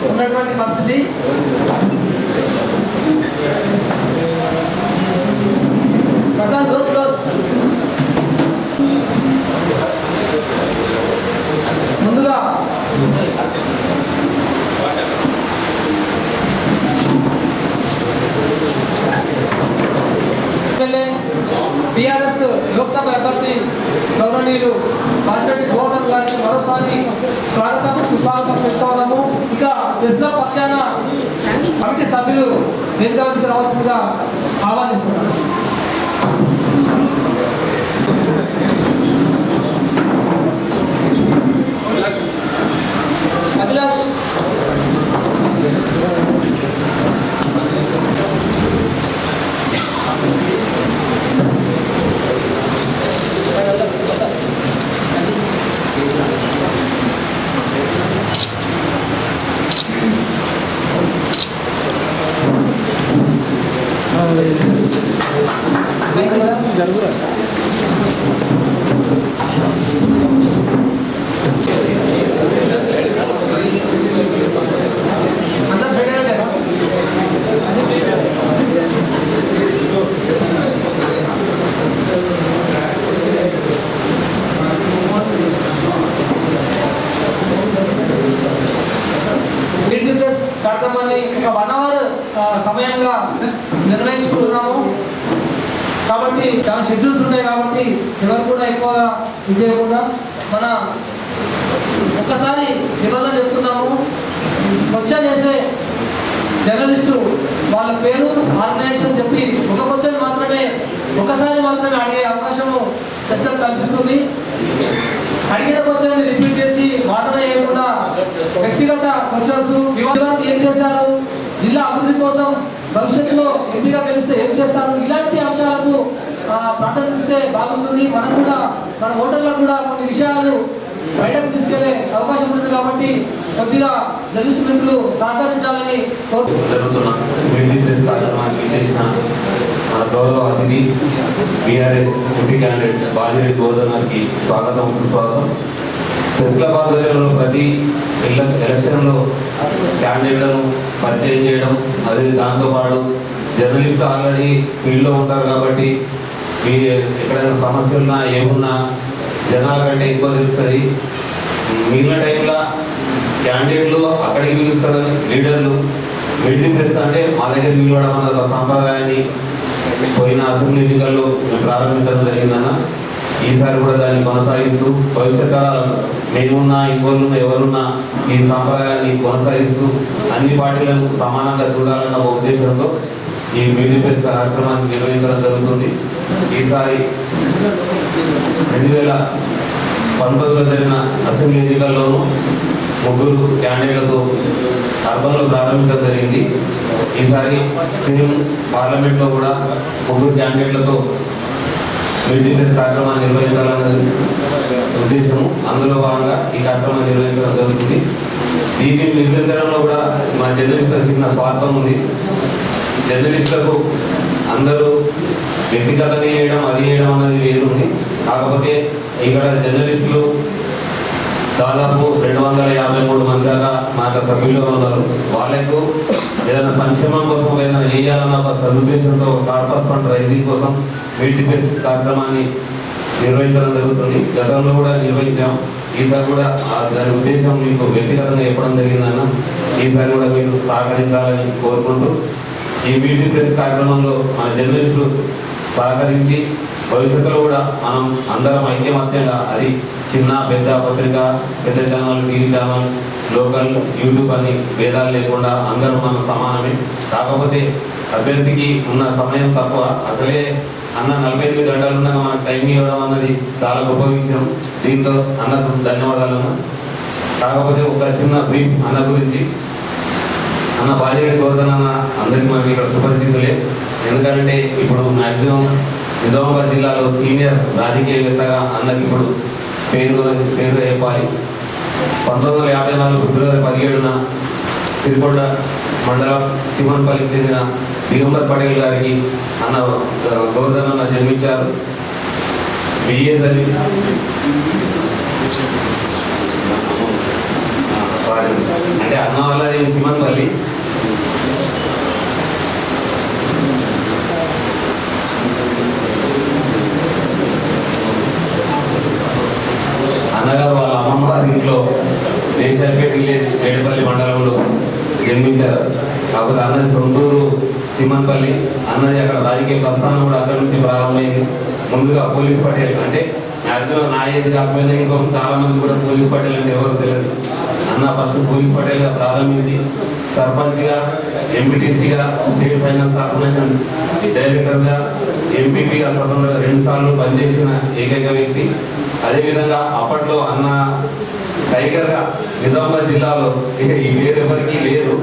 ఉన్నటువంటి పరిస్థితి. ప్రసాద్ క్లోజ్. ముందుగా టీఆర్ఎస్ లోక్సభ అభ్యర్థి గౌరవనీయులు బాజిరెడ్డి గోవర్ధన్ గారికి మరోసారి స్వాగతం సుస్వాగతం చెప్తున్నాము. ఇంకా ఎస్లో పక్షాన కమిటీ సభ్యులు వేదిక వద్దకు రావాల్సిందిగా ఆహ్వానిస్తున్నారు. అభిలాష్ జరుగురా అందరూ సైడ్ అయ్యారా? కార్యక్రమాన్ని ఒక 1 అవర్ సమయంగా నిర్ణయించుకుంటున్నాము. కాబట్టి చాలా షెడ్యూల్స్ ఉంటాయి కాబట్టి ఎవరు కూడా ఎక్కువగా చేయకుండా మన ఒక్కసారి నిబంధన చెప్తున్నాము. క్వశ్చన్ వేసే జర్నలిస్టు వాళ్ళ పేరు ఆర్గనైజేషన్ చెప్పి ఒక క్వశ్చన్ మాత్రమే ఒకసారి మాత్రమే అడిగే అవకాశము ప్రశ్నలు కల్పిస్తుంది. అడిగిన క్వశ్చన్ రిపీట్ చేసి వాదన చేయకుండా వ్యక్తిగత క్వశ్చన్స్ వివాదాలు ఏం చేశారు, జిల్లా అభివృద్ధి కోసం భవిష్యత్తులో ఎంపీగా గెలిస్తే ఏం చేస్తారు, ఇలాంటి అంశాలకు ప్రాధాన్యత బాగుంటుంది. మనం కూడా మన ఓటర్లకు కూడా కొన్ని విషయాలు బయటకు తీసుకెళ్లే అవకాశం ఉంటుంది. కాబట్టి కొద్దిగా జర్నలిస్ట్ మిత్రులు సహకరించాలని జరుగుతున్న మన గౌరవ అతిథి BRS MP candidate Bajireddy Govardhan గారికి స్వాగతం సుస్వాగతం. ప్రెస్ క్లబ్ ఆధ్వర్యంలో ప్రతి ఎలక్షన్లో క్యాండిడేట్లను పరిచయం చేయడం, అదే దాంతోపాటు జర్నలిస్టు ఆల్రెడీ ఫీల్డ్లో ఉంటారు కాబట్టి మీరు ఎక్కడైనా సమస్యలున్నా ఏమున్నా జనాల కంటే ఎక్కువ తెలుస్తుంది. మిగిలిన టైంలో క్యాండిడేట్లు అక్కడికి పిలుస్తారు, లీడర్లు మిడిల్ ప్రెస్ అంటే మా దగ్గర పిలవడం అన్నది ఒక సాంప్రదాయాన్ని పోయిన అసెంబ్లీ ఎన్నికల్లో మేము ప్రారంభించడం జరిగిందన్న. ఈసారి కూడా దాన్ని కొనసాగిస్తూ భవిష్యత్ కాలంలో మేమున్నా ఇంకోళ్ళున్నా ఎవరున్నా ఈ సాంప్రదాయాన్ని కొనసాగిస్తూ అన్ని పార్టీలను సమానంగా చూడాలన్న ఒక ఉద్దేశంతో ఈ మిడిల్ ప్రెస్ కార్యక్రమాన్ని నిర్వహించడం జరుగుతుంది. ఈసారి 2019లో జరిగిన అసెంబ్లీ ఎన్నికల్లోనూ 3 క్యాండిడేట్లతో అర్బన్లో ప్రారంభించడం జరిగింది. ఈసారి సేమ్ పార్లమెంట్లో కూడా 3 క్యాండిడేట్లతో మీటింగ్ కార్యక్రమాన్ని నిర్వహించాలన్నది ఉద్దేశము. అందులో భాగంగా ఈ కార్యక్రమాన్ని నిర్వహించడం జరుగుతుంది. దీన్ని నిర్వహించడంలో కూడా మా జర్నలిస్టులకు చిన్న స్వార్థం ఉంది. జర్నలిస్టులకు అందరూ వ్యక్తిగతంగా చేయడం అది చేయడం అనేది వేరుంది. కాకపోతే ఇక్కడ జర్నలిస్టులు దాదాపు 253 మంది దాకా మాకు సభ్యులుగా ఉన్నారు. వాళ్ళకు ఏదైనా సంక్షేమం కోసం ఏదైనా చేయాలన్న ఒక సదుద్దేశంతో కార్పస్ ఫండ్ రైజింగ్ కోసం మీటింగ్ కార్యక్రమాన్ని నిర్వహించడం జరుగుతుంది. గతంలో కూడా నిర్వహించాం. ఈసారి కూడా దాని ఉద్దేశం మీకు వ్యక్తిగతంగా చెప్పడం జరిగిందన్న. ఈసారి కూడా మీరు సహకరించాలని కోరుకుంటూ ఈ మీటింగ్ ప్రెస్ కార్యక్రమంలో మన జర్నలిస్టులు సహకరించి భవిష్యత్తులో కూడా మనం అందరం ఐక్యమత్యంగా అది చిన్న పెద్ద పత్రిక, పెద్ద channel, TV channel, local, YouTube అని భేదాలు లేకుండా అందరం మనం సమానమే. కాకపోతే అభ్యర్థికి ఉన్న సమయం తక్కువ. అసలే అన్న 48 గంటలు ఉండగా మనకు టైం ఇవ్వడం అన్నది చాలా గొప్ప విషయం. దీంతో అన్నకు ధన్యవాదాలు అన్న. కాకపోతే ఒక చిన్న బ్రీఫ్ అన్న గురించి. అన్న బాజిరెడ్డి గోవర్ధన్ అన్న అందరికీ మనకి ఇక్కడ సుపరిచితులే. ఎందుకంటే ఇప్పుడు మ్యాక్సిమం నిజామాబాద్ జిల్లాలో సీనియర్ రాజకీయవేత్తగా అన్నకి ఇప్పుడు పేరు చెప్పాలి. 1954 ఫిబ్రవరి 17న సిరికొండ మండలం శివన్పల్లికి చెందిన దిగంబర్ పటేల్ గారికి అన్న గోవర్ధన్ అన్న జన్మించారు. BA వారి అంటే అన్న వాళ్ళది చిమన్పల్లి. అన్నగారు వాళ్ళ అమ్మమ్మ వారి ఇంట్లో దేశాలపేట విలేజ్ మేడపల్లి మండలంలో జన్మించారు. కాకపోతే అన్నది సొంతూరు చిమన్పల్లి. అన్నది అక్కడ రాజకీయ ప్రస్థానం కూడా అక్కడి నుంచి ప్రారంభమైంది. ముందుగా పోలీస్ పటేల్ అంటే మ్యాక్సిమం నా ఏది కాకపోయినా ఇంకొక చాలా మంది కూడా పోలీస్ పటేల్ అంటే ఎవరు తెలియదు. అన్న ఫస్ట్ పోలీస్ పటేల్గా ప్రారంభించి సర్పంచ్గా, ఎంపీటీసీగా, స్టేట్ ఫైనాన్స్ కార్పొరేషన్ డైరెక్టర్గా, ఎంపీపీగా స్వతంత్రంగా 2 సార్లు పనిచేసిన ఏకైక వ్యక్తి. అదేవిధంగా అప్పట్లో అన్న టైగర్గా నిజామాబాద్ జిల్లాలో ఈ వేరెవరికి లేదు,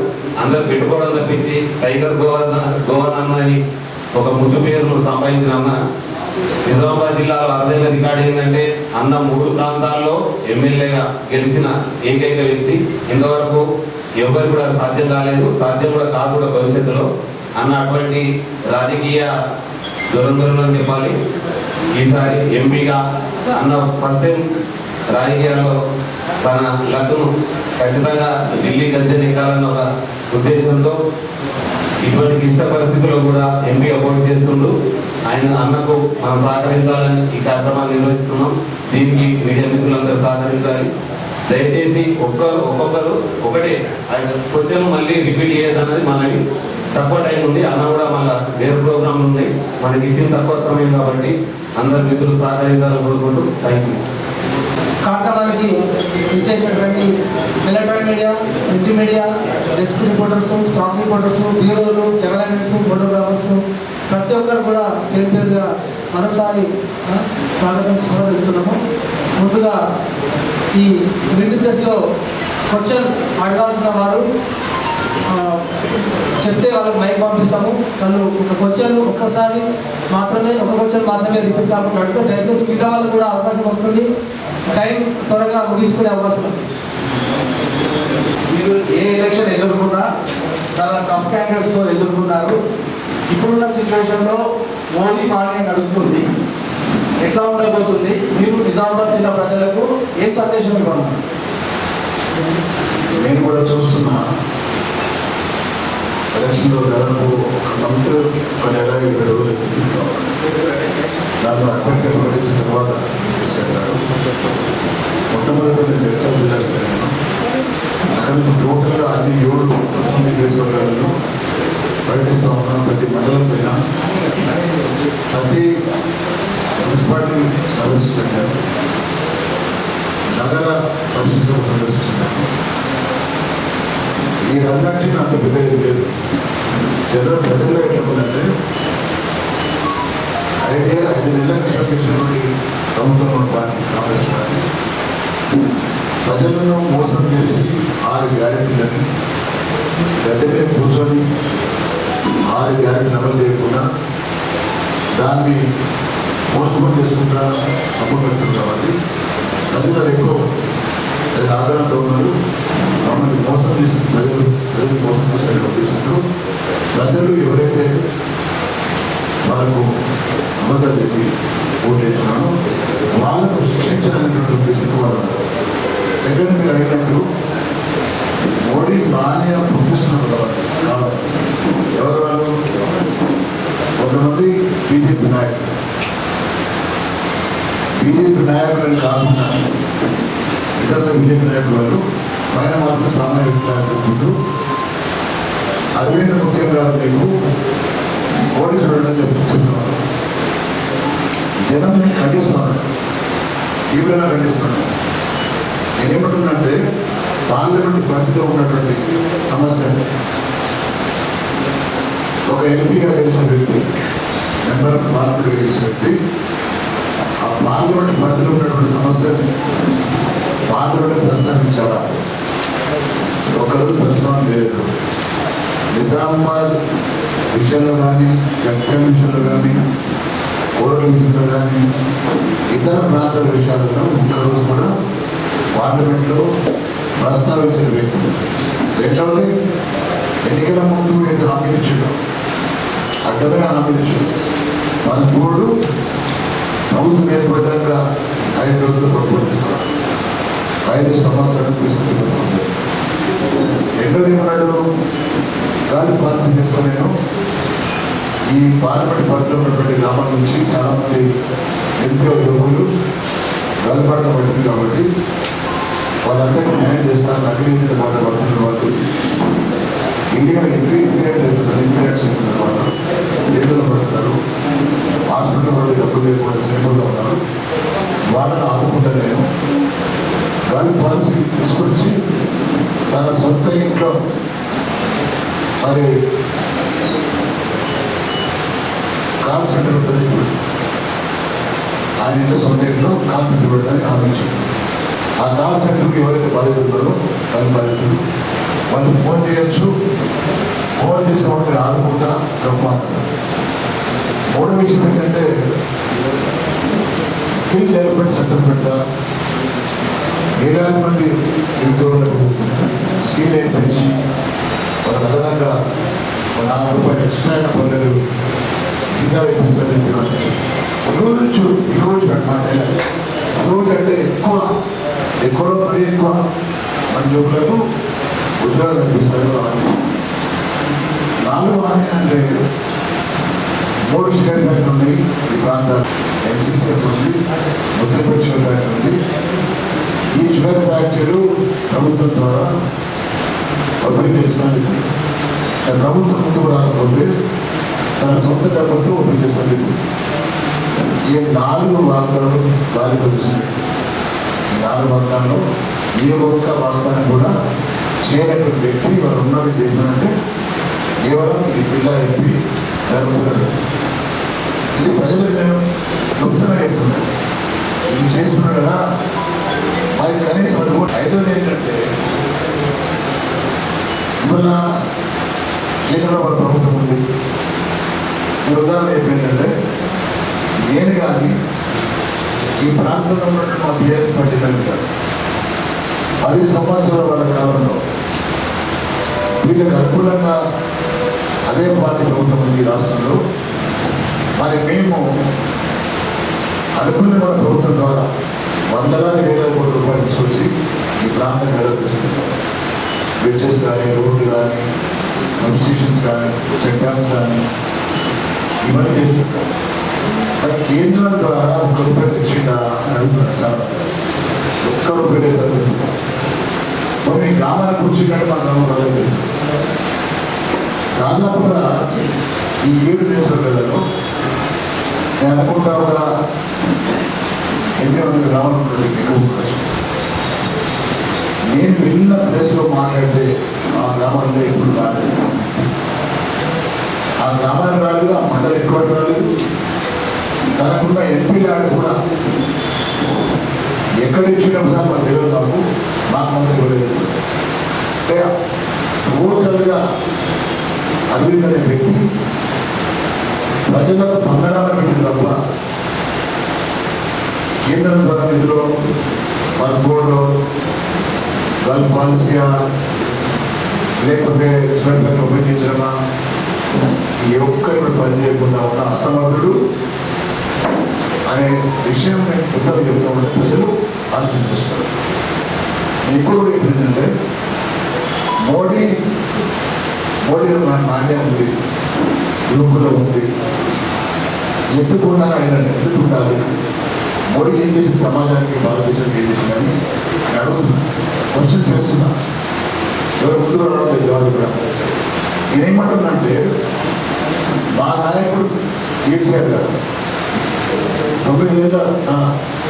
అందరు పెట్టుకోవడం తప్పించి టైగర్ గోవర్ధన్ అని ఒక ముద్దు పేరును సంపాదించిన అన్న. నిజామాబాద్ జిల్లాలో అర్థంగా రికార్డు ఏంటంటే అన్న 3 ప్రాంతాల్లో ఎమ్మెల్యేగా గెలిచిన ఏకైక వ్యక్తి. ఇంతవరకు ఎవరు కూడా సాధ్యం కాలేదు, సాధ్యం కూడా కాదు కూడా భవిష్యత్తులో. అన్న అటువంటి రాజకీయ దురంధరులు అని చెప్పాలి. ఈసారి ఎంపీగా అన్న ఫస్ట్ టైం రాజకీయాల్లో తన లక్కును ఖచ్చితంగా ఢిల్లీ గద్దె నెక్కాలన్న ఒక ఉద్దేశంతో ఇటువంటి క్లిష్ట పరిస్థితుల్లో కూడా ఎంపీ పోటీ చేస్తుండు. ఆయన అన్నకు మనం సహకరించాలని ఈ కార్యక్రమాన్ని నిర్వహిస్తున్నాం. దీనికి మీడియా మిత్రులందరూ సహకరించాలి. దయచేసి ఒక్కొక్కరు ఒకటే క్వశ్చన్ మళ్ళీ రిపీట్ చేయదన్నది మనకి తక్కువ టైం ఉంది. అన్న కూడా మళ్ళీ వేరే ప్రోగ్రాంలు ఉన్నాయి, మనకి ఇచ్చిన తక్కువ సమయం కాబట్టి అందరు మిత్రులు సహకరించాలని కోరుకుంటూ థ్యాంక్ యూ. కార్యక్రమానికి ఇచ్చేసినటువంటి electronic media, print media, desk reporters, stack reporters, బ్యూరోలు, కెమెరామెన్స్, ఫోటోగ్రాఫర్స్ ప్రతి ఒక్కరు కూడా పేరుగా మరోసారి స్వాగతం వెళ్తున్నాము. ముందుగా ఈ రిటర్న్ టెస్ట్లో క్వశ్చన్ అడగాల్సిన వారు చెప్తే వాళ్ళకి మైక్ పంపిస్తాము. వాళ్ళు ఒక క్వశ్చన్ ఒక్కసారి మాత్రమే, ఒక క్వశ్చన్ మాత్రమే రిపీట్ కాకుండా అడిగితే దయచేసి మిగతా వాళ్ళకి కూడా అవకాశం వస్తుంది. టైం త్వరగా ముగించుకునే అవకాశం ఉంది. మీరు ఏ ఎలక్షన్ ఎదుర్కొన్నా చాలా టఫ్ క్యాండిడేట్స్తో ఎదుర్కొన్నారు. ఇప్పుడున్న సిచ్యువేషన్లో మోదీ పాలన నడుస్తుంది, ఎట్లా ఉండబోతుంది? మీరు నిజామాబాద్ జిల్లా ప్రజలకు ఏం సందేశం ఇవ్వాలి? నేను కూడా చూస్తున్నా ఎలక్షన్లో దాదాపు ఒక మంత్ 1 నెల 20 రోజులు దాంట్లో అప్పటికే ప్రకటించిన తర్వాత చేశారు. మొట్టమొదటి నేను జగిత్యాల జిల్లాకు వెళ్ళాను. అక్కడి నుంచి టోటల్గా అన్ని 7 అసెంబ్లీ నియోజకవర్గాలను ప్రకటిస్తూ ఉన్నాను. ప్రతి మండలం పైన ప్రతి మున్సిపాలిటీ సందర్శించాను, నగర పరిస్థితులు సందర్శించాను. ఈ రంగానికి అంత పెద్ద లేదు. జనరల్ ప్రజల్లో ఎట్లా ఉందంటే 5 నెలల నిర్వహించినటువంటి ప్రభుత్వం పార్టీ కాంగ్రెస్ పార్టీ ప్రజలను మోసం చేసి 6 గ్యారెంటీలని గద్దె కూర్చొని 6 గ్యారెంటీలు అమలు చేయకుండా దాన్ని పోస్ట్పోన్ చేసుకుంటా అమలు పెడుతుంది. కాబట్టి ప్రజలు అది ఎక్కువ ఆదరణతో ఉన్నారు. మమ్మల్ని మోసం చేసిన ప్రజలు మోసం చేసిన ఉద్దేశంతో ప్రజలు ఎవరైతే వాళ్ళకు అబద్ధాలు చెప్పి ఓటేస్తున్నారో వాళ్ళకు శిక్షించాలనేటువంటి ఉద్దేశంతో వాళ్ళు ఉన్నారు. సెకండ్, మీరు అడిగినట్టు మోడీ బాగా పంపిస్తున్నారు కావాలి. ఎవరు వాళ్ళు? కొంతమంది బీజేపీ నాయకులు. బీజేపీ నాయకులను కాకుండా ఇతర బీజేపీ నాయకులు వాళ్ళు పైన మాత్రం సామాన్య చెప్పుకుంటూ అరవింద్ ముఖ్యం కాదు మీకు మోడీ చూడండి చెప్తున్నారు. జనం ఖండిస్తున్నాడు, తీవ్రంగా ఖండిస్తున్నాడు. నేనేమంటున్నానంటే పార్లమెంట్ పరిధిలో ఉన్నటువంటి సమస్య ఒక ఎంపీగా గెలిచిన వ్యక్తి, మెంబర్ ఆఫ్ పార్లమెంట్గా గెలిచిన వ్యక్తి ఆ పార్లమెంట్ పరిధిలో ఉన్నటువంటి సమస్యని పార్లమెంట్ ప్రస్తావించాలా? ఒకరోజు ప్రస్తావన లేదు. నిజామాబాద్ విషయంలో కానీ, జగ్త్యాల విషయంలో కానీ, కోరల విషయంలో కానీ, ఇతర ప్రాంతాల విషయాలలో ఒక్కరోజు కూడా పార్లమెంట్లో ప్రస్తావించిన వ్యక్తి. రెండవది, ఎన్నికల ముందు ఏదో హామీలు ఇచ్చాడు, అడ్డమైన హామీలు ఇచ్చాడు. 13 ప్రభుత్వం ఏర్పడ్డాక 5 రోజులు పొరపాటు చేస్తారు. 5 సంవత్సరాలు తీసుకునే పరిస్థితి. రెండోది ఏమన్నాడు, గాలి పాలసీ చేస్తా నేను ఈ పార్లమెంట్ పరిధిలో ఉన్నటువంటి గ్రామాల నుంచి చాలామంది నిరుద్యోగ యువకులు గాలిపాటలు పట్టింది కాబట్టి వాళ్ళందరికీ న్యాయం చేస్తాను. నకిలీతులు మాట్లాడుతున్న వాళ్ళు ఇల్లీగల్ ఇంప్లిమెంట్ చేస్తున్నారు, ఇంప్లిమెంట్ చేస్తున్నారు, వాళ్ళు జైల్లో పడుతున్నారు, హాస్పిటల్ వాళ్ళు డబ్బులు లేకుండా చనిపోతూ ఉన్నారు. వాళ్ళని ఆదుకుంటాను నేను. గాలి పాలసీ తీసుకొచ్చి తన సొంత ఇంట్లో మరి కాల్ సెంటర్ ఉంటుంది, ఆయన ఇంట్లో సొంత ఇంట్లో కాల్ సెంటర్ పెడతాని ఆలోచించాడు. ఆ కాల్ సెంటర్కి ఎవరైతే బాధితులు ఉన్నారో వాళ్ళ బాధితులు వాళ్ళు ఫోన్ చేయొచ్చు, ఫోన్ చేసిన వాళ్ళని ఆదుకుంటా చెప్పమంటారు. మూడో విషయం ఏంటంటే స్కిల్ డెవలప్మెంట్ సెంటర్ పెడతా, వేలాది మంది నిరుద్యోగులకు స్కిల్ నేర్పించి వాళ్ళకి అదనంగా ₹4 ఎక్స్ట్రా అయినా పర్లేదు ఇంకా ఇప్పించాలని ఈరోజు అనమాట. ఈరోజు అంటే ఎక్కువలో మరీ ఎక్కువ మంది యువకులకు ఉద్యోగాలు కల్పిస్తారు. 4వ హామీ అంటే 3 షుగర్ ఫ్యాక్టరీ ఉన్నాయి ఈ ప్రాంతాలు. ఎన్సీసీ ఉంది, ముద్రపేట షుగర్ ఫ్యాక్టరీ ఉంది. ఈ షుగర్ ఫ్యాక్టరీలు ప్రభుత్వం ద్వారా అభివృద్ధి చేస్తుంది. ప్రభుత్వం ముందుకు రాకపోతే తన సొంత డబ్బులతో ఓపెన్ చేస్తుంది. ఈ 4 వాగ్దానాలు గాలి వచ్చింది. ఈ 4 వాగ్దానాలు ఏ ఒక్క వాగ్దానం కూడా చేయనటువంటి వ్యక్తి వారు ఉన్నది చేసినంటే కేవలం ఈ జిల్లా ఎంపీ ధర్మపురం. ఇది ప్రజలకు నేను గుప్తంగా చెప్తున్నాను, ఇది చేస్తున్నాడు కదా మరి కనీసం అది కూడా. 5వది ఏంటంటే ఇవాళ కేంద్రంలో మన ప్రభుత్వం ఉంది. ఈ ఉదాహరణ ఏంటంటే నేను కానీ ఈ ప్రాంతంలో ఉన్నటువంటి మా బీఆర్ఎస్ పార్టీ గారు 10 సంవత్సరాల వాళ్ళ కాలంలో వీళ్ళకి అనుకూలంగా అదే పార్టీ ప్రభుత్వం ఉంది ఈ రాష్ట్రంలో. మరి మేము అనుకూలంగా ప్రభుత్వం ద్వారా వందలాది వేల కోట్ల రూపాయలు తీసుకొచ్చి ఈ ప్రాంతం డెవలప్, బ్రిడ్జెస్ కానీ, రోడ్లు కానీ, సబ్స్టేషన్స్ కానీ, చెక్ డ్యామ్స్ కానీ ఇవన్నీ చేస్తుంటాం. మరి కేంద్రం ద్వారా ₹1 తెచ్చిందా అని అడుగుతున్నాను. చాలా ₹1 సరిపోతుంది. మరి గ్రామాలకు వచ్చినట్టు మన గ్రామం రాలేదు. దాదాపుగా ఈ 7 నియోజకవర్గాలలో నేను అనుకుంటా ఒక 800 గ్రామాలు ఉంటుంది. నేను వెళ్ళిన ప్లేస్లో మాట్లాడితే ఆ గ్రామాల్లో ఎప్పుడు రాలేదు. ఆ గ్రామాలకు రాలేదు, ఆ మండలి ఎక్కువ రాలేదు. తనకున్న ఎంపీ లాంటి కూడా ఎక్కడ ఇచ్చినాం సార్ మాకు తెలియదు, నాకు మంది ఇవ్వలేదు. అంటే టోటల్గా అరవింద్ అనే వ్యక్తి ప్రజలకు పంగడాలు పెట్టింది తప్ప కేంద్రం ద్వారా నిధులు 13 గల్ఫ్ పాలసీగా లేకపోతే స్వయంగా ఉపయోగించడమా ఏ ఒక్కరు పని చేయకుండా ఉన్న అసమర్థుడు అనే విషయం నేను కొత్తగా చెప్తా ఉంటే ప్రజలు ఆలోచించేస్తారు. ఇప్పుడు ఏంటంటే మోడీ నాణ్యం ఉంది, యువకులో ఉంది, ఎందుకున్నా అడిగినట్టు ఎందుకు ఉండాలి, మోడీ ఏం చేసిన సమాజానికి భారతదేశానికి ఏం చేసిందని నేను అడుగుతున్నా, క్వశ్చన్ చేస్తున్నా. ఎవరు ముందు రావడం జవాబు కూడా. నేనేమంటున్నానంటే మా నాయకుడు కేసీఆర్ గారు 9 ఏళ్ళ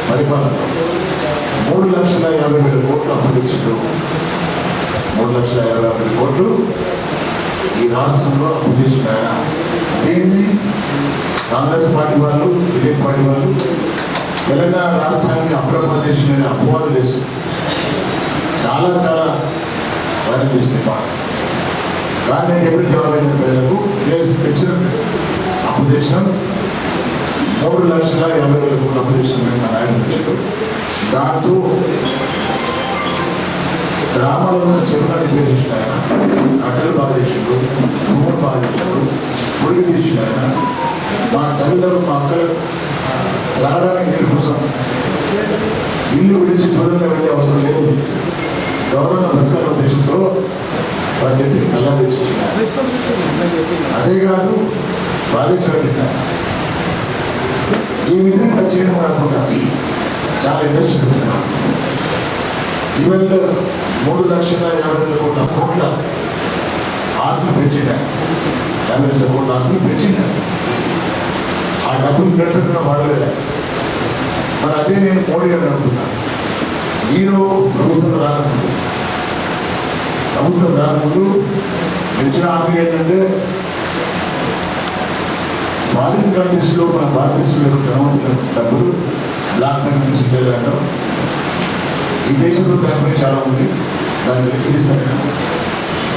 పరిపాలన 3,50,000 కోట్లు అప్పు తెచ్చిండు. 3,50,000 కోట్లు ఈ రాష్ట్రంలో అప్పు చేసిన ఆయన. దీన్ని కాంగ్రెస్ పార్టీ వాళ్ళు, బీజేపీ పార్టీ వాళ్ళు తెలంగాణ రాష్ట్రాన్ని ఆంధ్రప్రదేశ్ అపవాదులు వేసి చాలా చాలా వైరల్ చేసిన మాట. కానీ నేను ఎప్పుడు జవాబైన ప్రజలకు తెచ్చిన అప్పు దేశం 3,50,000 కోట్ల అప్పు దేశం మా నాయకులు తెచ్చారు. దాంతో గ్రామాలలో చెరువులను పేర్చిన ఆయన, అడ్డలు బాగా చేసిండు, భూములు బాగా చేసిండు, పొడిగి తీసిన ఆయన. మా తల్లిదండ్రులు మా అక్కలు రావడానికి నీరు కోసం ఇల్లు విడిచి దూరంగా వెళ్ళే అవసరం లేదు. గవర్నర్ బతకాల ఉద్దేశంతో ప్రాజెక్టు నల్లా తెచ్చిచ్చినారు. అదే కాదు ప్రాజెక్టు పెట్టినారు. ఈ విధంగా చేయడం కాకుండా చాలా ఇండస్ట్రీస్ వచ్చినాయి. ఈవెన్ 3,50,000 కోట్ల ఆస్తులు పెంచినాయి. 50,000 కోట్ల ఆస్తులు పెంచినాయి. ఆ డబ్బులు పెడుతున్నా వాడలేదా? మరి అదే నేను మోడీ గారిని అడుగుతున్నాను. మీరు ప్రభుత్వం రాకముందు పెంచిన హామీ ఏంటంటే ఫారిన్ కంట్రీస్లో మన భారతదేశంలో ధనవంతుల డబ్బులు బ్లాక్ మనీ తీసుకెళ్ళాడు. ఈ దేశంలో కంపెనీ చాలా ఉంది, దాన్ని వెనక్కి తీసుకెళ్ళాను.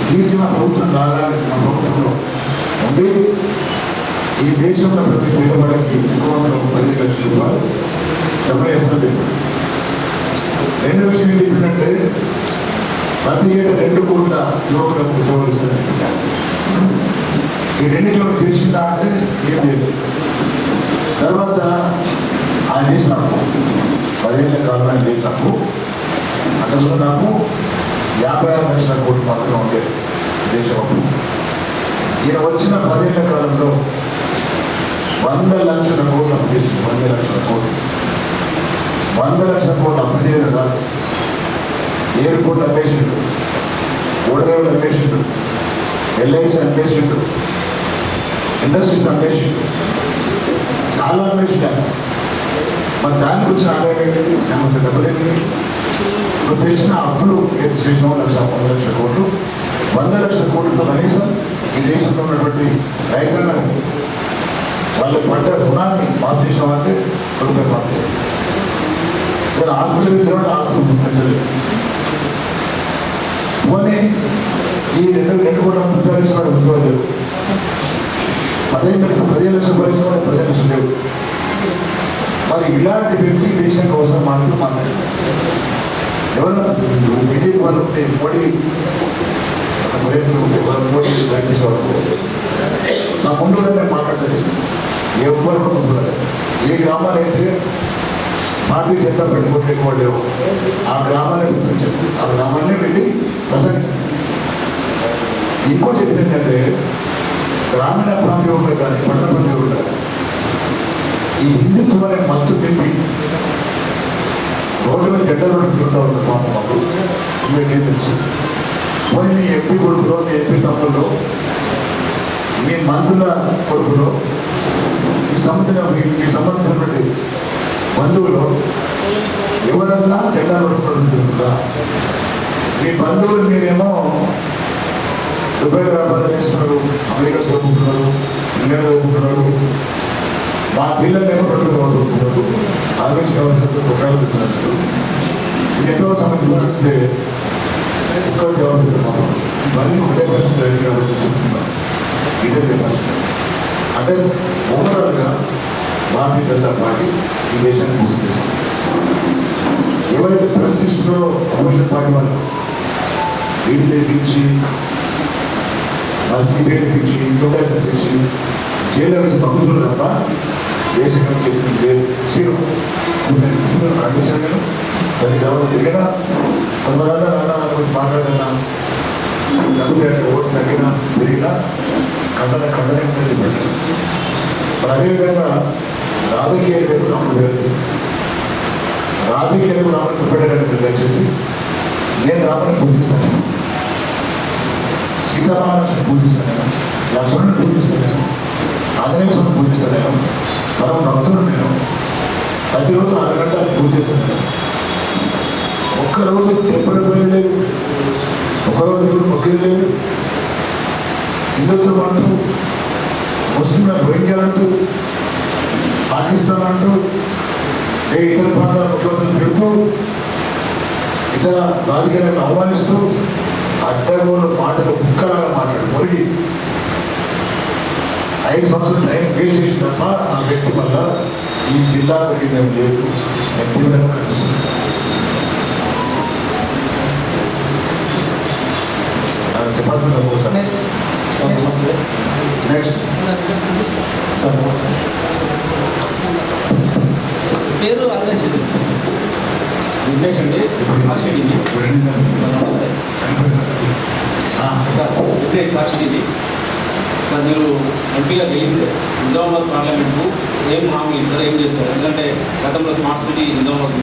తీసి మా ప్రభుత్వం రాగానే మా ప్రభుత్వంలో ఉండి ఈ దేశంలో ప్రతి పేదవాడికి 15 లక్షల రూపాయలు జమ చేస్తుంది. రెండు విషయం ఏంటంటే ప్రతి ఏటా 2 కోట్ల యువకులకు ఉద్యోగాలు ఇస్తుంది. ఈ రెండింటిలో చేసిందా అంటే ఏం లేదు. తర్వాత ఆయన చేసినప్పుడు 10 ఏళ్ళ కాలం ఆయన చేసినప్పుడు అంతకుముందు నాకు 56 లక్షల కోట్లు మాత్రం ఉండేది దేశం. ఈయన వచ్చిన 10 ఏళ్ళ కాలంలో 100 లక్షల కోట్లు అప్పు చేసింది. 100 లక్షల కోట్లు 100 లక్షల కోట్లు అప్పు చేయడం కాదు. ఎయిర్పోర్ట్ అమ్మేసిండు, ఓడరేవులు అమ్మేసిండు, ఎల్ఐసి అమ్మేసిండు, ఇండస్ట్రీస్ అమ్మేసిండు, చాలా అమ్మేసిండు. మరి దానికి వచ్చిన ఆదాయం ఏంటి? దానికి డబ్బులు ఏంటి? ఇప్పుడు తెచ్చిన అప్పులు ఏది చేసిన 1,50,000 కోట్లు 100 లక్షల కోట్లతో కనీసం ఈ దేశంలో ఉన్నటువంటి రైతాంగాన్ని వాళ్ళు పడ్డ రుణాన్ని మాఫ్ చేసామంటే రూపాయి మాఫ్ చేయాలి. ఆస్తులు ఇచ్చామంటే ఆస్తులు పెంచలేదు. పోనీ ఈ 2 కోట్ల మంది ఉద్యోగించిన ఉద్యోగం లేవు. 15 లక్షలు భరించిన 15 లక్షలు లేవు. మరి ఇలాంటి వ్యక్తి దేశం కోసం మాట్లాడు ఎవరన్నా బీజేపీ వాళ్ళు ఉంటే మోడీ మోడీ చేసేవాళ్ళు నా ముందు నేను మాట్లాడతాను. ఎవరు ముందు ఏ గ్రామాలు అయితే భారతీయ జనతా పార్టీ ఓట్లు ఎక్కువ లేవు ఆ గ్రామాలే గుర్తించారు. ఆ గ్రామాన్నే పెట్టి ప్రసంగించారు. ఇంకోటి చెప్పింది ఏంటంటే గ్రామీణ ప్రాంతంలో కానీ పట్టణ ప్రాంతంలో కానీ ఈ హిందుత్వం అనే మత్తు పెట్టి రోజులో గడ్డలు తిరుగుతూ ఉన్న మాకు ఇవేం తెలుసు. పోనీ మీ ఎంపీ కొడుకులో, మీ ఎంపీ తమ్ముళ్ళు, మీ మంత్రుల కొడుకులో, మీకు సంబంధించినటువంటి బంధువులు ఎవరన్నా జెండా పడుకుంటుందా? మీ బంధువులు మీరేమో దుబాయ్ వ్యాపారం చేస్తున్నారు, అమెరికా చదువుకుంటున్నారు, ఇంగ్లాండ్ చదువుకుంటున్నారు. మా పిల్లలేమో 2 చదువుకుంటున్నారు, ఆర్మీస్ కావాల్సినంత ఒకళ్ళు పెడుతున్నారు. ఇది ఎంతో సంబంధించినట్టే ఒక్కరు జవాబు పెడుతున్నాము. ఇవన్నీ ఒకటే పరిస్థితి చెప్తున్నాం. ఇదే పరిస్థితి అంటే ఓవరాల్గా భారతీయ జనతా పార్టీ ఈ దేశాన్ని మోసగిస్తుంది. ఎవరైతే ప్రశ్నిస్తున్నారో కమ్యూనిస్ట్ పార్టీ వాళ్ళు వీటి తెప్పించి సిబిఐ తెప్పించి ఇంకొక తెప్పించి జైలు వేసి పంపుతున్నారు తప్ప దేశం చెప్పింది లేదు. అడ్మిషన్ నేను 10 గ్రామాలు తిరిగినా కొంతమంది అన్న గురించి మాట్లాడినా తగ్గుతాయి ఓటు తగ్గినా పెరిగినా కండనే పెట్టారు. మరి అదేవిధంగా రాజకీయ రామని పెట్టడానికి దయచేసి నేను రామని పూజిస్తాను, సీతారామని పూజిస్తాను, లక్ష్మణుని పూజిస్తాను, ఆంజనేయుని పూజిస్తాను, పరమ భక్తులు నేను ప్రతిరోజు 6 గంటలు పూజిస్తాను. ఒక్కరోజు టెంపుల్ పోయేది లేదు, ఒకరోజు దేవుడు మొక్కేది లేదు. హిందుత్వం అంటూ, ముస్లింల రోహింగ్యాలంటూ, పాకిస్తాన్ అంటూ, ఇతర ప్రాంతాల ముఖ్యమంత్రులు తిడుతూ, ఇతర రాజకీయాలను ఆహ్వానిస్తూ, అడ్డగోలు మాటలు కుక్కలాగా మాట్లాడు మురిగి 5 సంవత్సరాలు టైం వేస్ట్ చేసి తప్ప ఆ వ్యక్తి వల్ల ఈ జిల్లా పెరిగిందేం లేదు. నేను తీవ్రంగా కనిపిస్తుంది. చెప్పాల్సిన నెక్స్ట్ పేరు అర్థం వెంకటేష్ అండి, సాక్షి టీవీ. సార్ నమస్తే సార్. వెంకటేష్, సాక్షి టీవీ. సార్, మీరు ఎంపీగా గెలిస్తే నిజామాబాద్ పార్లమెంట్కు ఏం హామీ ఇస్తారు, ఏం చేస్తారు? ఎందుకంటే గతంలో స్మార్ట్ సిటీ నిజామాబాద్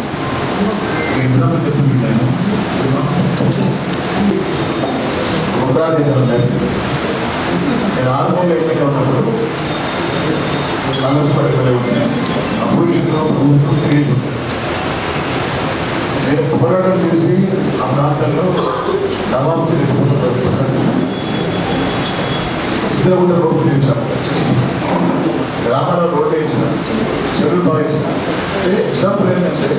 నేను ఆర్మూలు ఎన్నిక ఉన్నప్పుడు కాంగ్రెస్ పార్టీ అపోజిషన్లో ప్రభుత్వం క్రియేట్ ఉంటుంది. నేను పోరాటం చేసి ఆ ప్రాంతంలో నవాబు సిద్ధగుండ రోడ్డు వేయించాను, గ్రామాల్లో రోడ్డు వేయించిన, చెరువులు బాగా వేసిన. ఎగ్జాంపుల్ ఏంటంటే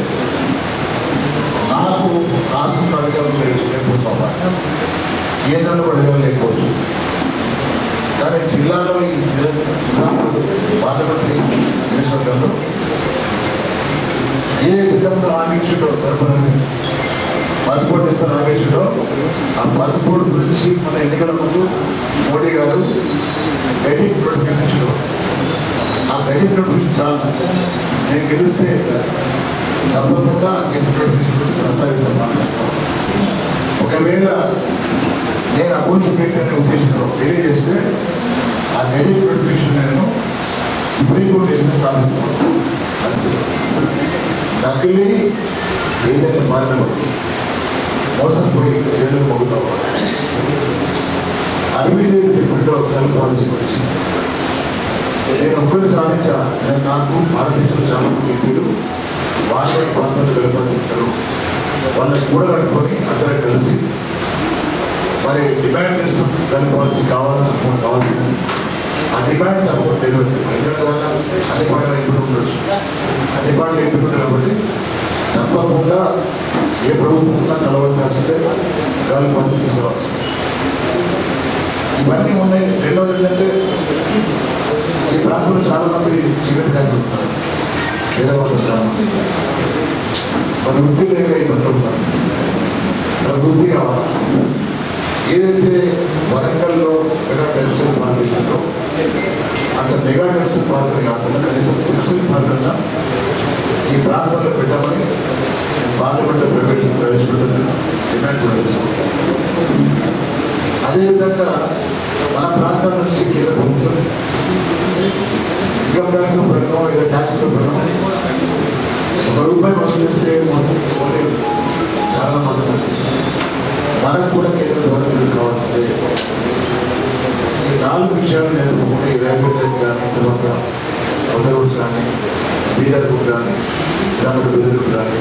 నాకు రాష్ట్రం అధికారులు లేకపోతున్నాం, కేంద్రంలో కూడా అధికారులు లేకపోవచ్చు, కానీ జిల్లాలో ఈ పార్లమెంటరీ నియోజకవర్గంలో ఏ విధంగా ఆగించుడో తరపున పాస్పోర్ట్ ఇస్తాను ఆగించుడో ఆ పాస్పోర్ట్ గురించి మన ఎన్నికల ముందు మోడీ గారు గైడింగ్ నోటిఫికేషన్, ఆ గైడింగ్ నోటిఫికేషన్ చాలా నేను గెలిస్తే తప్పకుండా గైడింగ్ నోటిఫికేషన్ గురించి ప్రస్తావిస్తాను మాట్లాడుతున్నాను. ఒకవేళ నేను అభివృద్ధి వ్యక్తి అనే ఉద్దేశంలో తెలియజేస్తే ఆ గైడింగ్ నోటిఫికేషన్ నేను సుప్రీంకోర్టు వేసిన సాధిస్తాను. నకిలీ ఏదైనా మారినప్పుడు మోసపోయి జైలు మొగుతాం. అరవిందేది డిఫరెంట్ ఒకసారి పాలసీ వచ్చింది. నేను ఒక్కరిని సాధించా. నాకు భారతదేశంలో చాలా మంది ఎంపీలు వాళ్ళ ప్రాంతాలు గెలుపొందించారు. వాళ్ళని కూడగట్టుకొని అందరం కలిసి మరి డిమాండ్ చేస్తాం, దాని పాలసీ కావాలని కావాల్సింది. ఆ డిమాండ్ తప్పకుండా తెలియదు. ఎందుకంటే దాకా అన్ని పాటలు ఇప్పుడు ఉండొచ్చు, అన్ని పాటలు ఇప్పుడు ఉంటాయి. కాబట్టి తప్పకుండా ఏ ప్రభుత్వం ఉన్నా కలవచ్చాల్సిందే, గాలి పాలసీ తీసుకోవాల్సిందే. ఇవన్నీ ఉన్నాయి. రెండవది ఏంటంటే ఈ ప్రాంతంలో చాలా మంది చికెన్ కాయలు ఉంటున్నారు, పేదవాళ్ళు చాలా మంది. మన వృత్తి లేక ఇబ్బంది ఉంటారు, మన వృత్తి కావాలా. ఏదైతే వరంగల్లో మెగా టెక్స్టైల్ పార్క్ ఉందో అంత మెగా టెక్స్టైల్ పార్క్ కాకుండా కనీసం టెక్స్టైల్ పార్క్ అన్నా ఈ ప్రాంతంలో పెట్టమని పార్లమెంట్లో ప్రవేశపెడుతున్న డిమాండ్ కూడా వేసుకుంటాం. అదేవిధంగా మన ప్రాంతం నుంచి కేంద్ర ప్రభుత్వం ఇన్కమ్ ట్యాక్స్ పెట్టడం, ఏదో ట్యాక్స్ పెట్టడం, ₹1 వసూలు చేస్తే చాలా మంది మనకు కూడా కేంద్ర ప్రభుత్వం కావాల్సిందే. ఈ 4 విషయాలు నేర్చుకుంటే ఈ రైల్వే ట్రైన్ కానీ, తర్వాత కొత్త రోడ్స్ కానీ, బీదర్గుడ్ కానీ, నిజామాబాద్ బీదర్గుడ్ కానీ,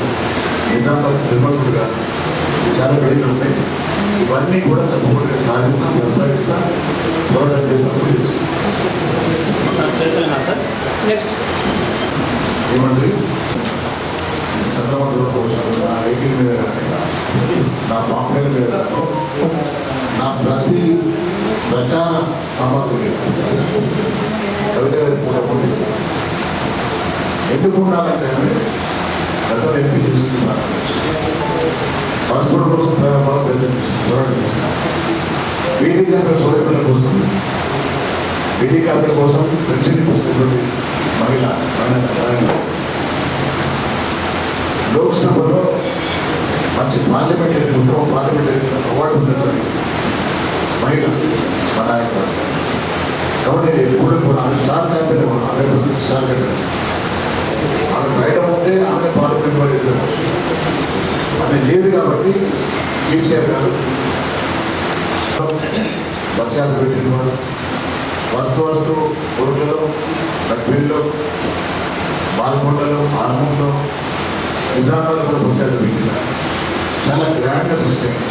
నిజామాబాద్ నిర్మల్గుడ్ కానీ చాలా బెడిలు ఉంటాయి. ఇవన్నీ కూడా తప్పకుండా సాధిస్తాం, ప్రస్తావిస్తాం, పోరాటం చేస్తాం. నెక్స్ట్ ఏమండి చంద్రబాబు నా వెహికల్ మీద కానీ, నా పాంప్లెట్ మీద కానీ, నా ప్రతి ప్రచార సామగ్రి కవిత గారి కూడా ఉంది. ఎందుకు ఉండాలంటే గతంలో ఎంపీ చేస్తున్నారు, పాస్పోర్ట్ కోసం పోరాటం చేస్తున్నారు, బీడీ క్యాపిటల్ సోదరుల కోసం, బీడీ క్యాపిటల్ కోసం పెన్షన్ కోసం మహిళ లోక్సభలో మంచి పార్లమెంటరీ, ఉత్తమ పార్లమెంటరీ అవార్డు ఉన్నటువంటి మహిళ మా నాయకుడు. కాబట్టి నేను ఎప్పుడు కూడా ఆమె స్టార్ క్యాంపెయిన్ 100% స్టార్ క్యాంపెయిన్. ఆమె బయట ఉంటే ఆమె పార్లమెంట్ వారు ఎదురు, అది లేదు. కాబట్టి కేసీఆర్ గారు బస్ యాత్ర పెట్టిన వారు వస్తు ఊర్లలో, నడిపిల్లో, బాల్కొండలో, ఆర్మూర్లో, నిజామాబాద్ కూడా బస్ యాత్ర పెట్టినారు. చాలా గ్రాండ్గా చూసాను.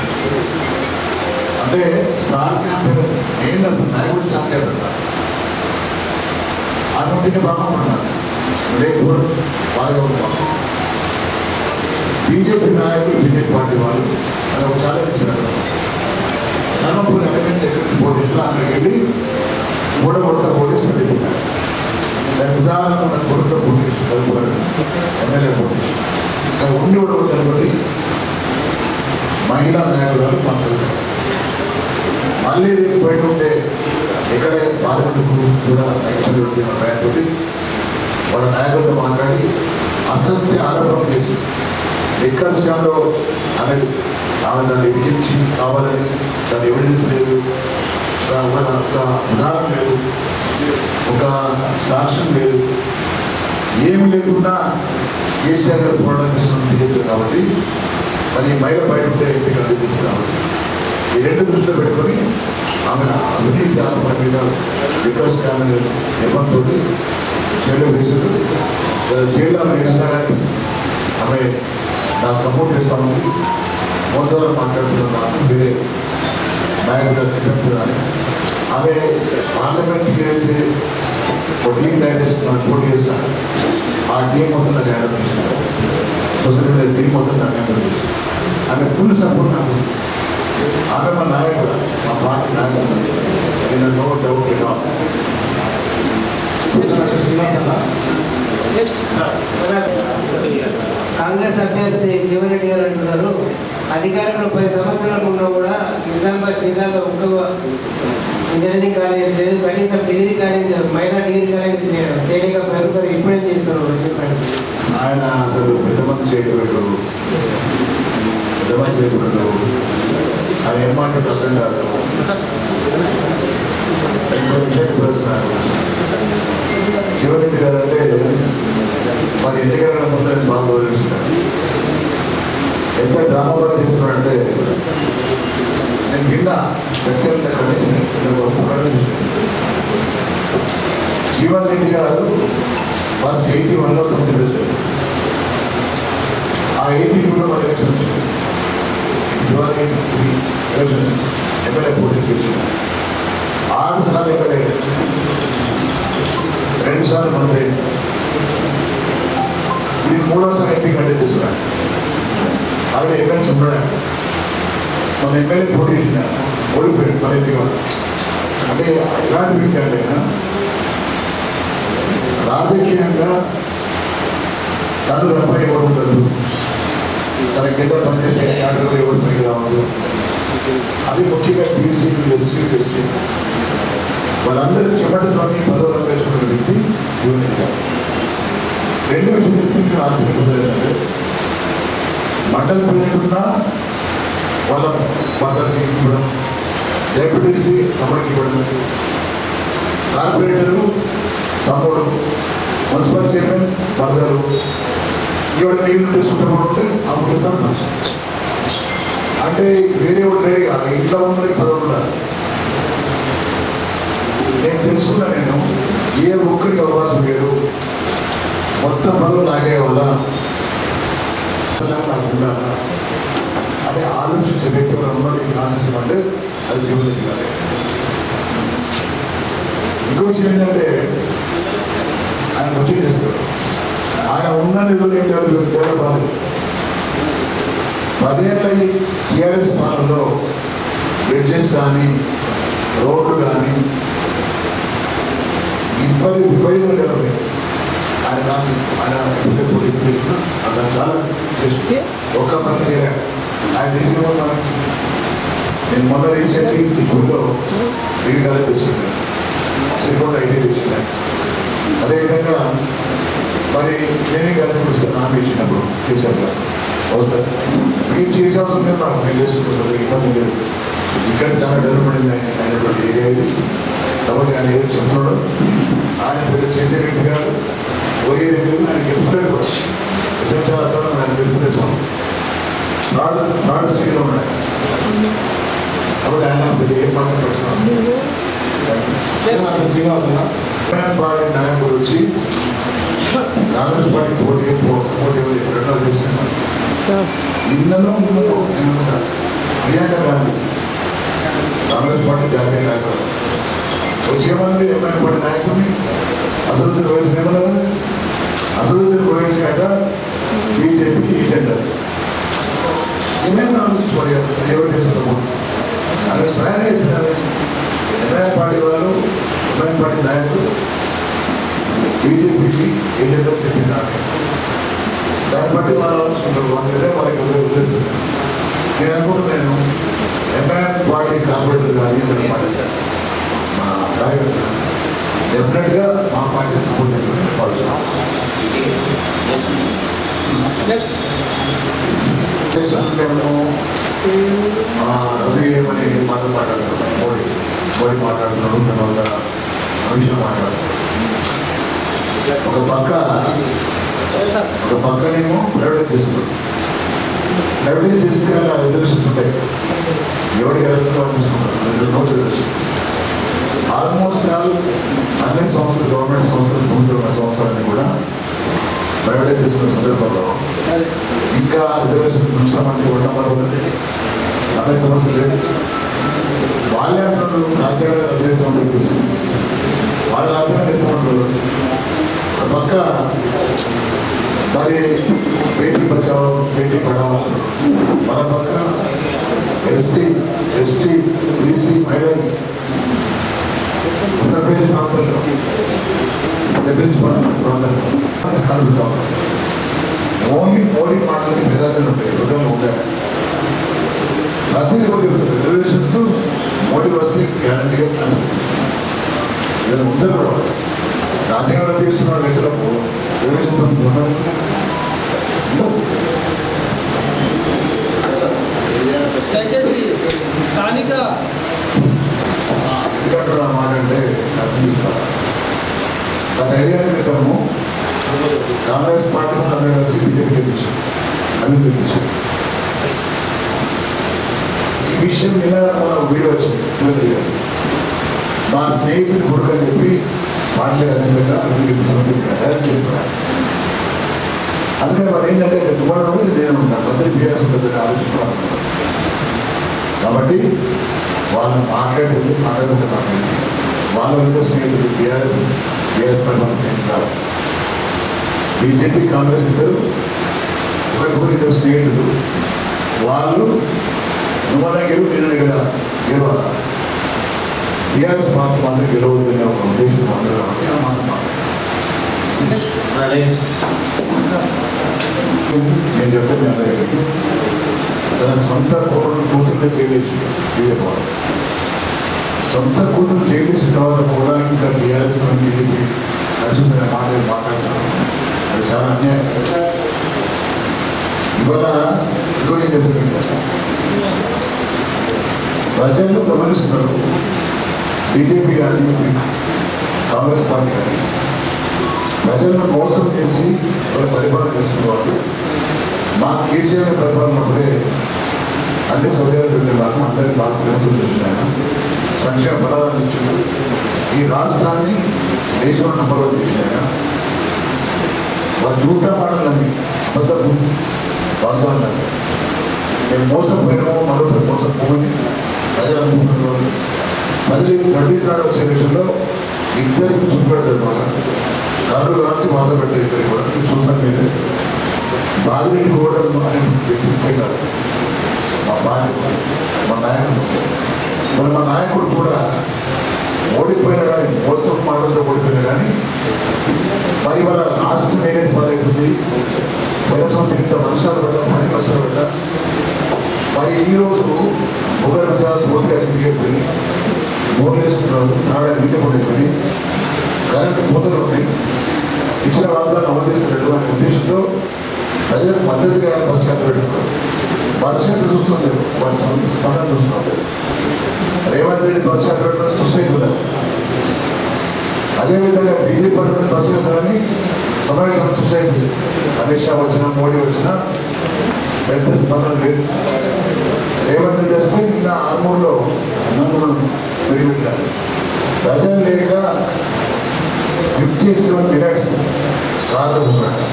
అంటే స్టార్ క్యాంపెయిన్ నేను అసలు నాయకుడు స్టార్ క్యాంపెయిన్ ఆ నుండి బాగుంటున్నాను, లేకపోవడం బాగా ఉంటాను. బీజేపీ నాయకులు, బీజేపీ పార్టీ వాళ్ళు అది ఒక ఛాలెంజ్ ఇచ్చారు. ధర్మపురి ఎమ్మెల్యే దగ్గరికి పోటీలో అక్కడికి వెళ్ళి మూడగొట్ట పోటీ చదివించారు. దాని ఉదాహరణ మన కొడుక పోటీ చదువుకోవడం ఎమ్మెల్యే పోటీ ఇక్కడ ఉండి ఉండబట్టి మహిళా నాయకురాలు మాట్లాడతారు. మళ్ళీ బయట ఉంటే ఇక్కడే పార్లమెంట్ కూడా భయంతో వాళ్ళ నాయకులతో మాట్లాడి అసత్య ఆరోపణ చేసి లిక్కర్ స్కామ్లో ఆమె దాన్ని ఎదిగించి కావాలని దాని ఎవిడెన్స్ లేదు, ఒక ఉదాహరణ లేదు, ఒక సాక్ష్యం లేదు, ఏమి లేకుండా కేసీఆర్ గారు పోరాటం చేస్తున్నది కాబట్టి మరి మహిళ బయట ఉంటే ఎంపిక అనిపిస్తుంది కాబట్టి ఈ రెండు దృష్టిలో పెట్టుకొని ఆమె అవినీతి ఆరోపణ మీద లిక్కర్ స్కామ్ నిర్బంధంతో జైల్లో వేసారు. జైల్లో ఆమె వేసినా కానీ ఆమె నాకు సపోర్ట్ చేస్తామని మోదీ మాట్లాడుతున్నాను, వేరే నాయకులు గారు చెప్పినట్టు కానీ ఆమె పార్లమెంట్కి అయితే ఒక టీం తయారు చేస్తున్నారు, పోటీ చేస్తారు. ఆ టీం మొత్తం నాకు హ్యాండ్ చేస్తున్నారు, సొసైటీ టీం మొత్తం నాకు హ్యాండ్ చేస్తారు. ఆమె ఫుల్ సపోర్ట్ నాకు. ఆమె మా నాయకుడు, మా పార్టీ నాయకుడు, నేను no doubt at all. Congress అభ్యర్థి జీవన్రెడ్డి గారు అంటున్నారు, అధికారంలో 10 సంవత్సరాలు ఉన్నా కూడా నిజామాబాద్ జిల్లాలో ఒక్క ఇంజనీరింగ్ కాలేజ్ లేదు, కనీసం డిగ్రీ కాలేజ్, మహిళా డిగ్రీ కాలేజ్ తేలిక పేరు ఇప్పుడేం చేస్తున్నారు చెప్పండి. ఆయన అసలు పెద్ద మంది చేయకూడదు, పెద్ద మంది చేయకూడదు. ఆయన ఏం మాట్లాడు అర్థం కాదు. జీవన్రెడ్డి గారు అంటే మరి ఎన్నికల ముందు బాగా గౌరవించారు. ఎంత డ్రామా కూడా చేస్తున్నాడంటే నేను విన్నా వ్యక్తిగతంగా ఖండించిన జీవన్రెడ్డి గారు ఫస్ట్ 81లో సమితి పెట్టారు. ఆ 82లో మన ఎలక్షన్ వచ్చింది. ఇవాళ ఇది ఎలక్షన్ ఎమ్మెల్యే పోటీ చేసింది. 6 సార్లు ఎమ్మెల్యే, 2 సార్లు మంత్రి, ఇది 3వసారి ఎంపీ కంటెస్ట్ చేస్తున్నాను. అవి ఎమ్మెల్సీ ఉన్నాడు. మన ఎమ్మెల్యే పోటీ చేసిన ఓడిపోయాడు మన ఎంపీ వాళ్ళు. అంటే ఎలాంటి వ్యక్తి అంటే రాజకీయంగా తను తప్ప ఎవరు ఉండదు, తన కింద పనిచేసే క్యాడర్లు ఎవరు పైకి రావద్దు. అది ముఖ్యంగా బీసీలు, ఎస్సీలు, ఎస్టీ వాళ్ళందరూ చెమటతోని పదవులు వేసుకున్న వ్యక్తి జీవన్రెడ్డి గారు. 2 విషయం చెప్తే మీరు ఆశ్చర్యపోలేదంటే మండలి పోయినట్టున్నా వాళ్ళ మదర్కి ఇవ్వడం, డెప్యూటీసీ తమ్ముడికి ఇవ్వడం, కార్పొరేటరు తమ్ముడు, మున్సిపల్ చైర్మన్ మరదలు, ఇవాళ నీళ్ళు చూసుకుంటే అప్పుడు సర్పంచ్. అంటే వేరే ఉంటాయి కాదు, ఇంట్లో ఉన్న పదవులు ఉండాలి. నేను తెలుసుకున్నా, నేను ఏ ఒక్కడికి అవకాశం లేదు, మొత్తం పదవులు నాకే కావాలా, నాకు ఉండాలా అని ఆలోచించే వ్యక్తి ఉన్నది కాన్సెప్ట్ అంటే అది జీవన్రెడ్డి గారే. ఇంకో విషయం ఏంటంటే ఆయన వచ్చి చేస్తారు. ఆయన ఉన్న నిధులు ఏంటంటే డెవలప్ అవ్వలేదు. 10 ఏళ్ళ టీఆర్ఎస్ పాలనలో బ్రిడ్జెస్ కానీ రోడ్లు కానీ విపరీతంగా డెవలప్ అయ్యాయి. ఆయన కాన్సెప్ట్ ఆయన ఎప్పుడైతే పోటీ చేసినా అక్కడ చాలా చేసి ఒక్క మంది ఆయన తీసుకున్నా. నేను మొన్న రీసెంట్లీ ఈ గుడిలో డిగ్రీ కాలేజ్ తెచ్చింది, శ్రీకొండ ఐటీ తెచ్చింది. అదేవిధంగా మరి నేను కలిసి నాకు ఇచ్చినప్పుడు కేసీఆర్ గారు అవుతారు మీరు చేసే అవసరం లేదు, నాకు నేను చేసుకుంటుంది ఇబ్బంది లేదు. ఇక్కడ చాలా డెవలప్మెంట్ అయినటువంటి ఏరియా ఇది కాబట్టి ఆయన ఏదో చెప్తున్నాడు. ఆయన పెద్ద చేసే వ్యక్తి కాదు, పోయేది లేదు. ఆయన గెలుస్తున్నాడు కూడా చాలా అర్థం, ఆయన గెలుస్తున్నాడు. ఫ్రాడ్ స్టేట్లో ఉన్నాయి కాబట్టి ఆయన పెద్ద ఏం మాట్లాడుతున్నాడు. పార్టీ నాయకుడు వచ్చి కాంగ్రెస్ పార్టీ పోటీ సపోర్ట్ ఎప్పుడన్నా చేశాను. నిన్నలో ప్రియాంక గాంధీ కాంగ్రెస్ పార్టీ జాతీయ నాయకుడు వచ్చేమన్నది ఎంఐఎం పార్టీ నాయకుడిని అసదుద్దీన్ ఓవైసీ ఏమన్నది, అసదుద్దీన్ ఓవైసీ అట బీజేపీ ఏజెంట్ ఏమేమి ఆలోచించుకోవాలి ఎవరు చేస్తాము. అదే స్వయం చెప్పినారు ఎంఐఎం పార్టీ వాళ్ళు, ఎంఐఎం పార్టీ నాయకులు బీజేపీకి ఏజెంట్ అని చెప్పినారు. దాన్ని బట్టి వాళ్ళు ఆలోచుకుంటారు, వాళ్ళంటే వాళ్ళకి వదిలేస్తున్నారు. నేను అనుకుంటున్నాను ఎంఐఎం పార్టీ కార్పొరేటర్ కానీ ఎంఐఎం పార్టీ సార్ మా నాయకుడు డెఫినెట్గా మా పార్టీ సపోర్ట్ చేస్తున్నారు. నెక్స్ట్ ఎలక్షన్ మేము రవి ఏమని మాట్లాడుతున్నాం, మోడీ మాట్లాడుతున్నాడు, తర్వాత అమిత్ షా మాట్లాడుతున్నాడు. ఒక పక్కనేమో ప్రైవేట్ చేస్తున్నాడు. ప్రైవేట్ చేస్తే అలా రిజర్వేషన్స్ ఉంటాయి, ఎవరికి ఎలక్ట్రాల్ తీసుకుంటారు, నో రిజర్వేషన్స్. ఆల్మోస్ట్ ఆల్ అన్ని సంస్థలు, గవర్నమెంట్ సంస్థలు, ప్రభుత్వ సంస్థలన్నీ కూడా ప్రైవేటైజ్ చేస్తున్న సందర్భంలో ఇంకా రిజర్వేషన్ చూస్తామంటే ఉండడం అనే సమస్య లేదు. వాళ్ళే అంటున్నారు రాజ్యాంగ రద్దు చేస్తామని చెప్పేసి, వాళ్ళు రాజ్యాంగం చేస్తామంటారు. పక్క మరి బేటీ బచావో బేటీ పడావో, మన పక్క SC ST BC minority Uttar Pradesh ప్రాంతంలో ప్రాంతంలో ఓన్లీ మోడీ మాటలకి మెజార్టీలు ఉంటాయి, హృదయంలో ఉంటాయి. ప్రతిదీ ఒకటి రిజర్వేషన్స్ మోడీ వస్తే గ్యారంటీగా కాదు. ఇలా ఉంచారు కూడా రాజ్యాంగంలో తీర్చున్న వ్యక్తులకు రిజర్వేషన్స్ దయచేసి స్థానిక ఎందుకంటే ఆ మాట అంటే అర్థం చేసుకోవాలి. గత 5 ఏళ్ల క్రితము కాంగ్రెస్ పార్టీ అందరూ కలిసి బీజేపీ గెలిపించారు, అన్ని గెలిపించారు. ఈ విషయం మీద వీడియో వచ్చింది. మా స్నేహితులు కొడుకని చెప్పి పార్టీలకు అనేకంగా అభివృద్ధి గెలిపించారు. అందుకని వాళ్ళు ఏంటంటే దుబాటు కూడా నేను ఉంటాను, అందరి బీఆర్ఎస్ ఉంటుందని ఆలోచిస్తున్నాను. కాబట్టి వాళ్ళు మాట్లాడేది మాట్లాడుకుంటే మాట్లాడేది వాళ్ళ విధంగా స్నేహితులు బీఆర్ఎస్ పరిపాలన స్నేహితులు కాదు. బీజేపీ కాంగ్రెస్ ఇద్దరు ఒకరికొకరు ఇద్దరు స్నేహితులు. వాళ్ళు నువ్వనే గెలువు నేను గెలవాల, బీఆర్ఎస్ పార్టీ మాత్రం గెలవద్దని ఒక ఉద్దేశం మాత్రం కాబట్టి ఆ మాట నేను చెప్తాను. అందరికీ తన సొంత కూతురుని జైలేసి బీజేపీ సొంత కూతురు జైలేసిన తర్వాత కూడా ఇంకా బీఆర్ఎస్ బీజేపీ నచ్చిందనే మాట మాట్లాడుతున్నాను. అది చాలా అన్యాయం. ఇవాళ ఇంకోటి చెప్తున్నాను, ప్రజలు గమనిస్తున్నారు. బీజేపీ కానీ కాంగ్రెస్ పార్టీ కానీ ప్రజలను మోసం చేసి వాళ్ళు పరిపాలన చేస్తున్నారు. మా కేసీఆర్ పరిపాలనప్పుడే అన్ని సౌకర్యాలు దొరికేలాగా అందరికీ బాగా ప్రభుత్వం చూసినాయన సంక్షేమ ఫలాలు ఇచ్చింది. ఈ రాష్ట్రాన్ని దేశంలో నంబర్ 1 చేసినాయన. వాళ్ళు జూటా మాటలన్నీ అబద్ధపు వాగ్దానాలు. మేము మోసపోయినామో మరోసారి మోసపోయి ప్రజలు అనుకుంటున్నారు. ప్రజలు 33 వచ్చే విషయంలో ఇద్దరికి చూపెడతారు. బాగా కళ్ళు కాల్చి బాధ పెట్టారు ఇద్దరికి కూడా. చూస్తాం మీరే బాధని కోవడం అనే వ్యక్తి కాదు మా పార్టీ, మా నాయకుడు. మరి మా నాయకుడు కూడా ఓడిపోయినా కానీ మోసం మాటలతో ఓడిపోయినా కానీ మరి వాళ్ళ రాష్ట్రం ఏదైతే బాధైతుంది. పోయిన సంవత్సరం ఇంత వర్షాలు పడ్డా, 10 వర్షాలు పడ్డా, మరి ఈరోజు ఒకరి విధాలు పూర్తిగా దిగిపోయి బోర్లు వేసుకుంటున్నారు, నాడా నీళ్ళు పడిపోయి కరెంటు మూతలు ఉన్నాయి. ఇచ్చిన వాగ్దానం అమలు చేస్తున్నట్టు అనే ఉద్దేశంతో ప్రజలకు మద్దతుగా బస్సు యాత్ర పెట్టుకున్నారు. బస్సు యాత్ర చూస్తుండేది, వారి స్పందన చూస్తుండేది. రేవంత్ రెడ్డి బస్సు యాత్ర పెట్టడం చూసేది. అదేవిధంగా బీజేపీ పట్టుకుని బస్సు యాత్రని సమావేశంలో చూసేది. అమిత్ షా వచ్చినా, మోడీ వచ్చినా పెద్ద స్పందన లేదు. రేవంత్ రెడ్డి వస్తే నిన్న ఆర్మూర్లో నందులు పెరిగిపెట్టారు. ప్రజలు లేక 57 మినిట్స్ కార్లు ఉన్నారు.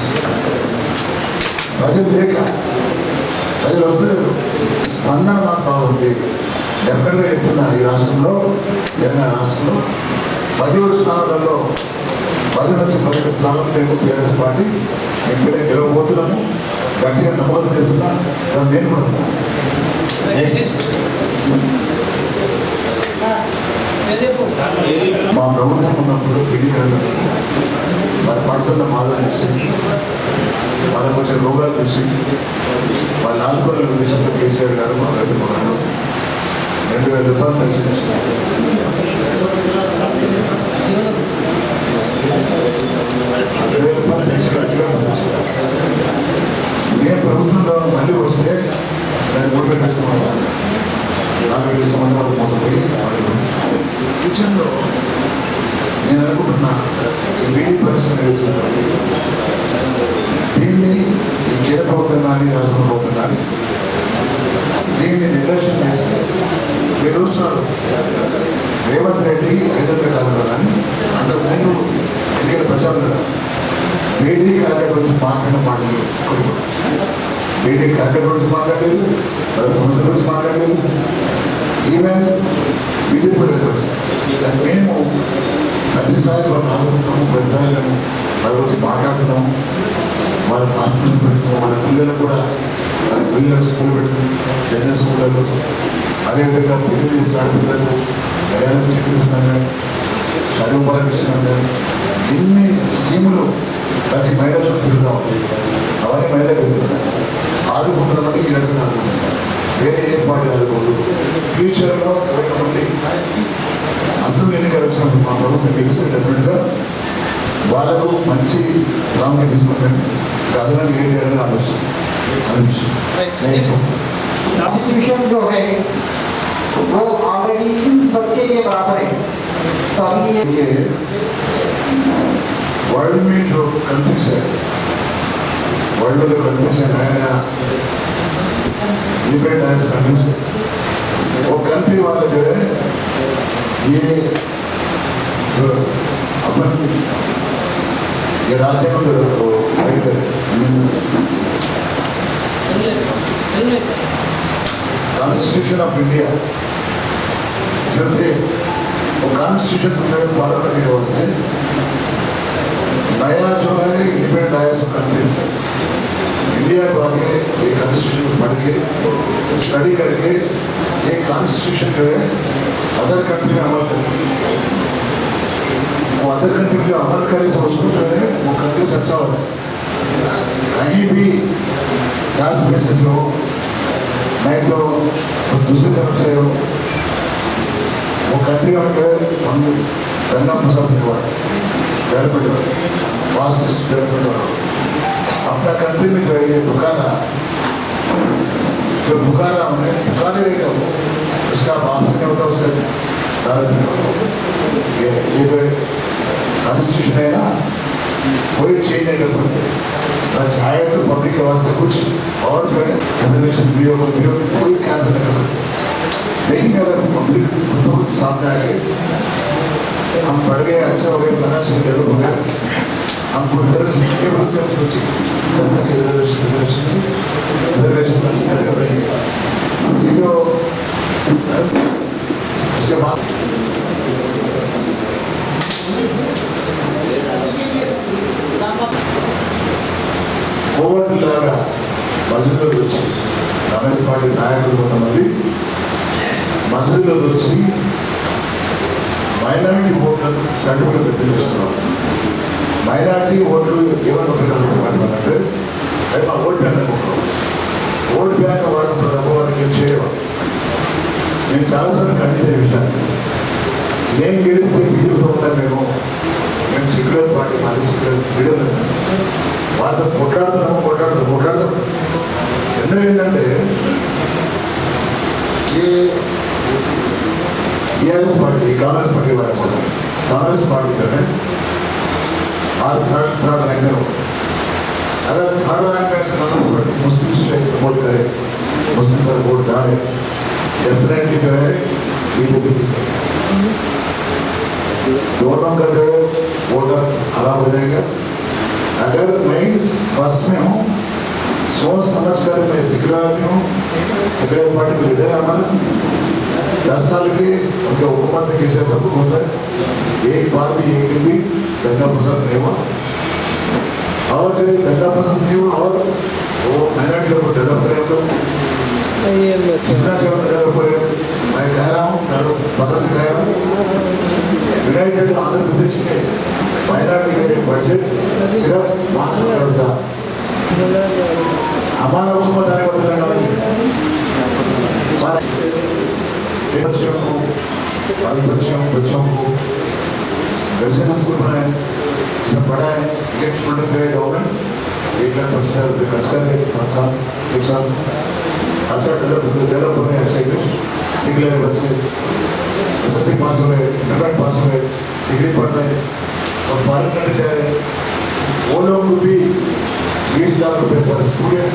ప్రజలు లేక ప్రజలు వస్తున్నారు. స్పందన మాకు బాగుంది. డెఫినెట్గా చెప్తున్నా, ఈ రాష్ట్రంలో తెలంగాణ రాష్ట్రంలో 17 స్థానాలలో 10 నుంచి 12 స్థానాలు మేము టీఆర్ఎస్ పార్టీ ఎంపీనే గెలవబోతున్నాము. గట్టిగా నమ్మకం చెప్తున్నా, దాన్ని నేను కూడా మా ప్రభుత్వం ఉన్నప్పుడు పిడిగారు వారు పడుతున్న బాధలు చూసి, వాళ్ళకు వచ్చే రోగాలు చూసి, వాళ్ళ ఆదుకునే ఉద్దేశంతో కేసీఆర్ గారు మా రైతు మొదలు 2000 రూపాయలు పెన్షన్ ఇస్తున్నారు. 2000 రూపాయలు పెన్షన్ అధికంగా మే ప్రభుత్వంలో మళ్ళీ వస్తే సమస్యను ఎదుర్కొంటాం. దీన్ని ఈ కేంద్ర ప్రభుత్వం కానీ రాష్ట్ర ప్రభుత్వం కానీ దీన్ని నిర్లక్ష్యం చేసి మీరు చూస్తున్నారు రేవంత్ రెడ్డి 500 కానీ అంతకుముందు ఎన్నికల ప్రచారంలో బీడీ కార్యక్రమం గురించి మాట్లాడలేదు, బీడీ కార్యక్రమం గురించి మాట్లాడలేదు, పలు సమస్యల గురించి మాట్లాడలేదు. ఈవెన్ బీజేపీ మేము ప్రతిసారి వాళ్ళు ఆదుకుంటాము, ప్రతిసారి మేము వాళ్ళ గురించి మాట్లాడుతున్నాము, వాళ్ళ హాస్పిటల్ పెడుతున్నాము, మన పిల్లలకు కూడా మన పిల్లలకు స్కూల్ పెడుతున్నాం, జనరల్ స్కూళ్ళలో అదేవిధంగా పిల్లలు చేసే పిల్లలకు కళ్యాణం చేపిస్తున్నాం కానీ చదువు పాలిస్తున్నాం కానీ ఇన్ని స్కీములు ప్రతి మహిళలకు తిరుగుతాం. అవన్నీ మహిళలకు తిరుగుతాయి. ఆదుకుంటున్నామని ఈ రకంగా ఆదుకుంటున్నాం, వేరే ఏర్పాటు ఆదుకోదు. ఫ్యూచర్లో కొంతమంది అసెంబ్లీ ఎన్నికలు వచ్చినప్పుడు మా ప్రభుత్వం గెలిస్తే డెఫినెట్గా వాళ్ళకు మంచి ప్రాముఖ్యత ఇస్తుందని అదనంగా ఏం చేయాలని ఆలోచిస్తుంది. सिचुएशन जो है वो ऑलरेडी सबके लिए बराबर है. तो अभी ये वर्ल्ड में जो कंट्रीज है, वर्ल्ड में जो कंट्रीज है, नया नया इंडिपेंडेंस कंट्रीज है, वो कंट्री वाले जो है ये जो अपन ये राज्य में जो फाइट करे कॉन्स्टिट्यूशन ऑफ इंडिया जो थे वो कॉन्स्टिट्यूशन को फॉलो करने के वास्ते नया जो है इंडिपेंडेंट आया सब कंट्रीज इंडिया को आगे ये कॉन्स्टिट्यूशन पढ़ के स्टडी करके ये कॉन्स्टिट्यूशन जो है अदर कंट्री में अमल करें. वो अदर कंट्री में जो अमल करे तो उसको जो है वो कंट्री से अच्छा होता है. कहीं भी कास्ट बेसिस हो नहीं तो दूसरी तरफ से हो वो कंट्री में हम गन्ना पसंद नहीं हुआ डेवलपमेंट हो फास्टेस्ट डेवलपमेंट हो. अपना कंट्री में जो है ये बुखारा उन्हें बुखारे रहेगा वो उसका बाप से नहीं होता, उसका दादा से नहीं होता. ये जो कॉन्स्टिट्यूशन है ना कोई चेंज नहीं कर सकते. चाहे तो पब्लिक के वास्ते कुछ और जो है रिजर्वेशन भी हो कोई कैंसिल नहीं कर सकते. लेकिन अगर पब्लिक खुद सामने आ गए हम बढ़ गए, अच्छा हो गए, 50 डेवलप हो गया, हमको रिजर्वेशन ये जो उसके बाद కోవిడ్ లాగా మసీదులోకి వచ్చి కాంగ్రెస్ పార్టీ నాయకులు కొంతమంది మసీదులోకి వచ్చి మైనారిటీ ఓట్లను గడుపులు వ్యతిరేకిస్తున్నారు. మైనారిటీ ఓట్లు ఏమని ఉపయోగించాలంటే అది మా ఓట్ బ్యాంక్ అనుకుంటున్నాం. ఓట్ బ్యాంక్ వాడుకుంటున్న తప్ప వారికి ఏం చేయడం. నేను చాలాసార్లు ఖండించే విషయాన్ని నేను గెలిస్తే బీజేపీతో ఉంటాను. మేము సెక్యులర్ పార్టీ మాది సెక్యులర్ లీడర్ వాళ్ళతో కొట్లాడుతాం. ఎన్నో ఏంటంటే టీఆర్ఎస్ పార్టీ కాంగ్రెస్ పార్టీ वाले बोल रहे कांग्रेस पार्टी जो है आज थर्ड रैंक में हो. अगर थर्ड रैंक में से कांग्रेस पार्टी मुस्लिम से सपोर्ट करे, मुस्लिम का वोट डाले, डेफिनेटली जो है बीजेपी दोनों का जो है वोटर खराब हो जाएगा. अगर मैं फर्स्ट में हूँ सोच समझ कर मैं सेक्युलर आदमी हूँ, सेक्युलर पार्टी का लीडर है हमारा. 10 साल के उनके हुकूमत में किसी सब होता है, एक बार भी एक दिन भी धंधा पसंद नहीं हुआ. और जो धंधा पसंद नहीं हुआ और वो माइनॉरिटी को डेवलप करें हम लोग जितना डेवलप करें. मैं कह रहा हूँ पता से कह रहा हूँ यूनाइटेड आंध्र प्रदेश के माइनॉरिटी का बजट सिर्फ 500 करोड़ था. हमारा हुकूमत आने बदल बच्चों को रेजिडेंशियल स्कूल बनाए, इसमें पढ़ाए. एक स्टूडेंट पे गवर्नमेंट 1,25,000 रुपये खर्च करे एक साल. अच्छा डेवलप हो रहे हैं. अच्छा सिंगल बच्चे SSC पास हुए, इंटरमीडिएट पास हुए, डिग्री पढ़ रहे और फॉरेन कंट्री जा रहे. लाख रुपए पर स्टूडेंट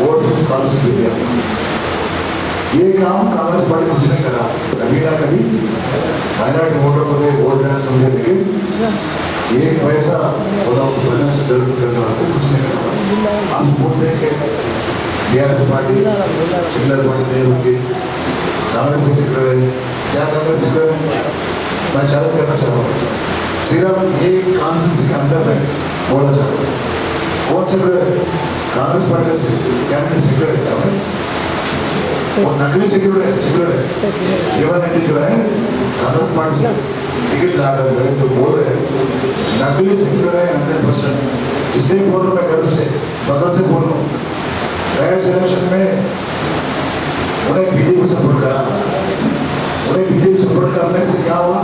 ओवरसीज स्कॉलरशिप दिया। ये काम कांग्रेस पार्टी कुछ नहीं करा, कभी ना कभी माइनॉरिटी वोटर को वोट देना समझे, लेकिन एक पैसा फाइनेंशियल डेवलपमेंट करने वास्ते कुछ नहीं करा। हम बोलते हैं कि टीआरएस पार्टी सिमिलर पार्टी नहीं होगी, कांग्रेस से सिमिलर है। क्या कांग्रेस सिमिलर है? मैं चैलेंज करना चाहूँगा, सिर्फ एक कॉन्स्टिट्यूंसी के अंदर में बोलना चाहूँगा। कौन सिमिलर है? कांग्रेस पार्टी का कैंडिडेट सिमिलर है क्या? वो नकली सिक्योर है, केवल जो है कांग्रेस पार्टी टिकट ला कर जो बोल रहे हैं नकली सिक्योर है 100%। इसलिए बोल रहा हूँ मैं गर्व से, बगल से बोल रहा हूँ। गए सिलेक्शन में उन्हें बीजेपी सपोर्ट करा, उन्हें बीजेपी सपोर्ट करने से क्या हुआ?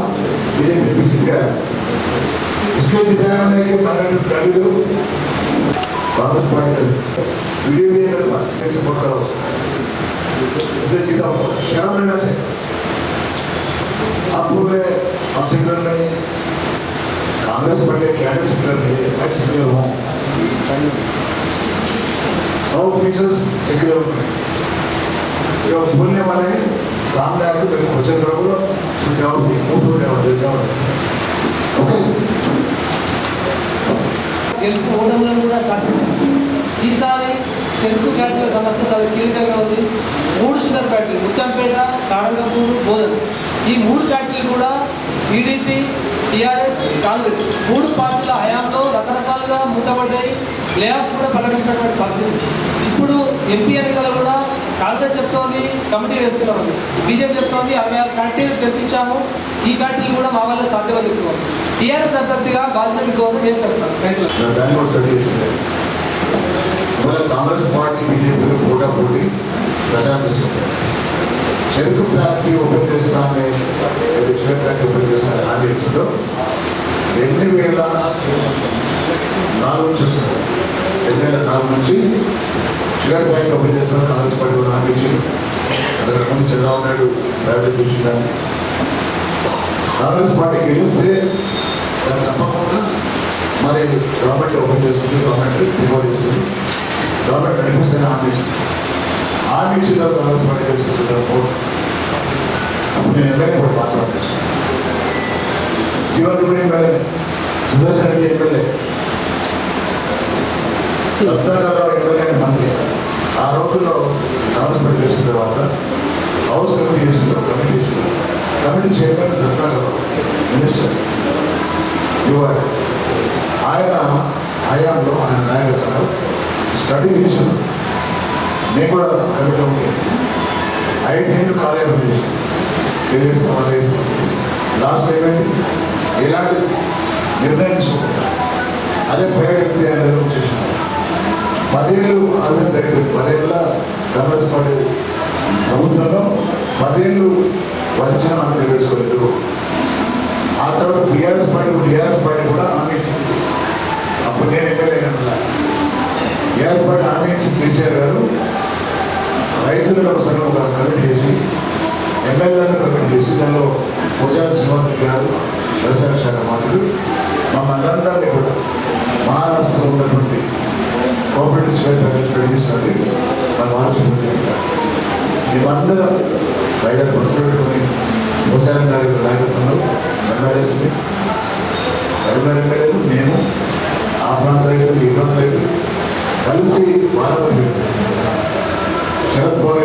बीजेपी जीत गया। इसलिए जिताया उन्हें कि माइनॉरिटी डाली दो कांग्रेस पार्टी का वीडियो भी है मेरे पास, सपोर्ट करो, इसलिए जीता हुआ। शर्म लेना चाहिए। आप बोल रहे हम सिमिलर नहीं, कांग्रेस पार्टी कैंडिडेट सिमिलर नहीं, मैं सिमिलर हूँ 100% सिमिलर हूँ। जो बोलने वाले हैं सामने आकर कभी क्वेश्चन करो तो जवाब दिए, मुँह धोने वाले जवाब दिए। ओके, గెలుపు ఓటములను కూడా శాసించారు. ఈసారి చెరుకు ఫ్యాక్టరీల సమస్య చాలా కీలకంగా ఉంది. 3 షుగర్ ఫ్యాక్టరీలు ముత్తంపేట, సారంగపూర్, బోధన, ఈ 3 ఫ్యాక్టరీలు కూడా టీడీపీ, టీఆర్ఎస్, కాంగ్రెస్ 3 పార్టీల హయాంలో రకరకాలుగా మూతపడ్డాయి. లేఅవుట్ కూడా ప్రకటించినటువంటి పరిస్థితి. ఇప్పుడు ఎంపీ ఎన్నికలు కూడా కాంగ్రెస్ చెప్తోంది కమిటీ వేస్తున్నామని, బీజేపీ చెప్తోంది 66 ఫ్యాక్టరీలు తెప్పించాము, ఈ ఫ్యాక్టరీలు కూడా మా వల్ల సాధ్యమని చెప్తున్నాం. టీఆర్ఎస్ అభ్యర్థిగా బాజిరెడ్డి గౌరవ్ ఏం చెప్తారు? కాంగ్రెస్ పార్టీ బీజేపీ పోటీ ప్రచారం చేసుకుంటారు. చెరుకు ఫ్యాక్టరీ ఓపెన్ చేస్తానే, షుగర్ ఫ్యాక్టరీ ఓపెన్ చేస్తానే హామీ ఇస్తుందో 2004 నుంచి వచ్చింది. 2004 నుంచి షుగర్ ఫ్యాక్టరీ ఓపెన్ చేస్తాను కాంగ్రెస్ పార్టీ హామీ ఇచ్చింది. అక్కడ ముందు చంద్రబాబు నాయుడు ప్రైవేట్ చూసిందని. కాంగ్రెస్ పార్టీ గెలిస్తే దాన్ని తప్పకుండా మరి గవర్నమెంట్ ఓపెన్ చేస్తుంది, గవర్నమెంట్ డిమోల్ చేస్తుంది, గవర్నమెంట్ నడిపిస్తుంది హామీ ఇచ్చింది. హామీ ఇచ్చిన తర్వాత కాంగ్రెస్ పార్టీ గెలుస్తుంది. అప్పుడు నేను ఎమ్మెల్యే కూడా మాట్లాడాను. Jeevan Reddy MLA, Sudarshan Reddy MLA, Ratnakara Rao MLA మంత్రి. ఆ రోజుల్లో కాంగ్రెస్ పార్టీ గెలిచిన తర్వాత హౌస్ కమిటీ చేస్తున్నారు, committee chairman Ratnakara Rao minister your. ఆయన హయాంలో ఆయన నాయకత్వంలో స్టడీ చేశాను. నేను కూడా కమిటీ ఉంటుంది. 5 ఏళ్ళు కార్యాలయం చేశాను. ఏది చేస్తాం అలా చేస్తాం. లాస్ట్ ఏమైంది? ఎలాంటి నిర్ణయం తీసుకోకుండా అదే ప్రైవేట్ వ్యక్తి ఆయన చేశాను. 10 ఏళ్ళు అదే జరిగింది. 10 ఏళ్ళ కాంగ్రెస్ పార్టీ ప్రభుత్వంలో 10 ఏళ్ళు వరించిన హామీ నెరవేర్చుకోలేదు. ఆ తర్వాత టీఆర్ఎస్ పార్టీ కూడా హామీ ఇచ్చింది. అప్పుడు నేను ఎమ్మెల్యే కదా, టీఆర్ఎస్ పార్టీ హామీ ఇచ్చి కేసీఆర్ గారు రైతులకు ఒక సంఘం కమిటీ చేసి, ఎమ్మెల్యేలను కమిటీ చేసి, దానిలో పూజారి శ్రీనివాస్ గారు వ్యవసాయ శాఖ మంత్రులు మమ్మల్ని అందరినీ కూడా మహారాష్ట్రలో ఉన్నటువంటి కోఆపరేటివ్ స్టేట్ స్టడీ చేసినట్టు మన ఆలోచించారు. మేమందరం 5 బస్సులు పెట్టుకుని పూజారి గారి నాయకత్వంలో ఎమ్మెల్యేస్ని, కరీంనగర్ ఎమ్మెల్యేలు, నేను, ఆ ప్రాంత రైతులు, ఈ ప్రాంత రైతులు కలిసి వారం శరత్ పవార్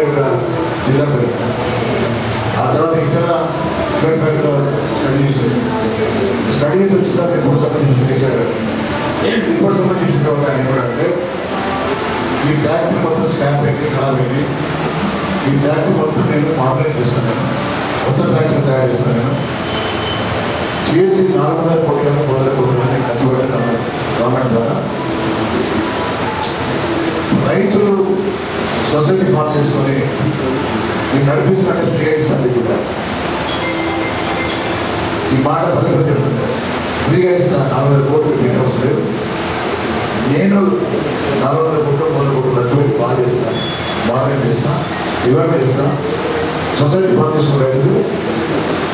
జిల్లా పెడతాం. ఆ తర్వాత ఇతర డిపార్ట్మెంట్లో స్టడీ చేసి వచ్చిన తర్వాత రిపోర్ట్ సంబంధించి చేశారు. రిపోర్ట్ సంబంధించిన తర్వాత ఆయన ఏమంటే ఈ ఫ్యాక్టరీ మొత్తం స్క్రాప్ అయింది, ఖరాబ్ అయింది. ఈ ఫ్యాక్టరీ మొత్తం నేను మోడరేట్ చేస్తాను, నేను కొత్త ఫ్యాక్టరీ తయారు చేస్తాను. నేను చేసి 400 కోట్ల 300 కోట్ల ఖర్చు పెట్టాను గవర్నమెంట్ ద్వారా. రైతులు సొసైటీ ఫామ్ చేసుకొని నేను నడిపిస్తున్నట్టు ఫ్రీగా ఇస్తాను చెప్పారు. ఈ మాట 10 చెప్తున్నాను. ఫ్రీగా ఇస్తాను, 400 కోట్లు పెట్టే అవసరం లేదు. నేను 400 కోట్లు 300 కోట్లు ఖర్చు పెట్టి బాగా చేస్తాను, మోడరేట్ చేస్తాను, డివైడ్ చేస్తాను. సొసైటీ ఫామ్ చేసుకున్న రైతులు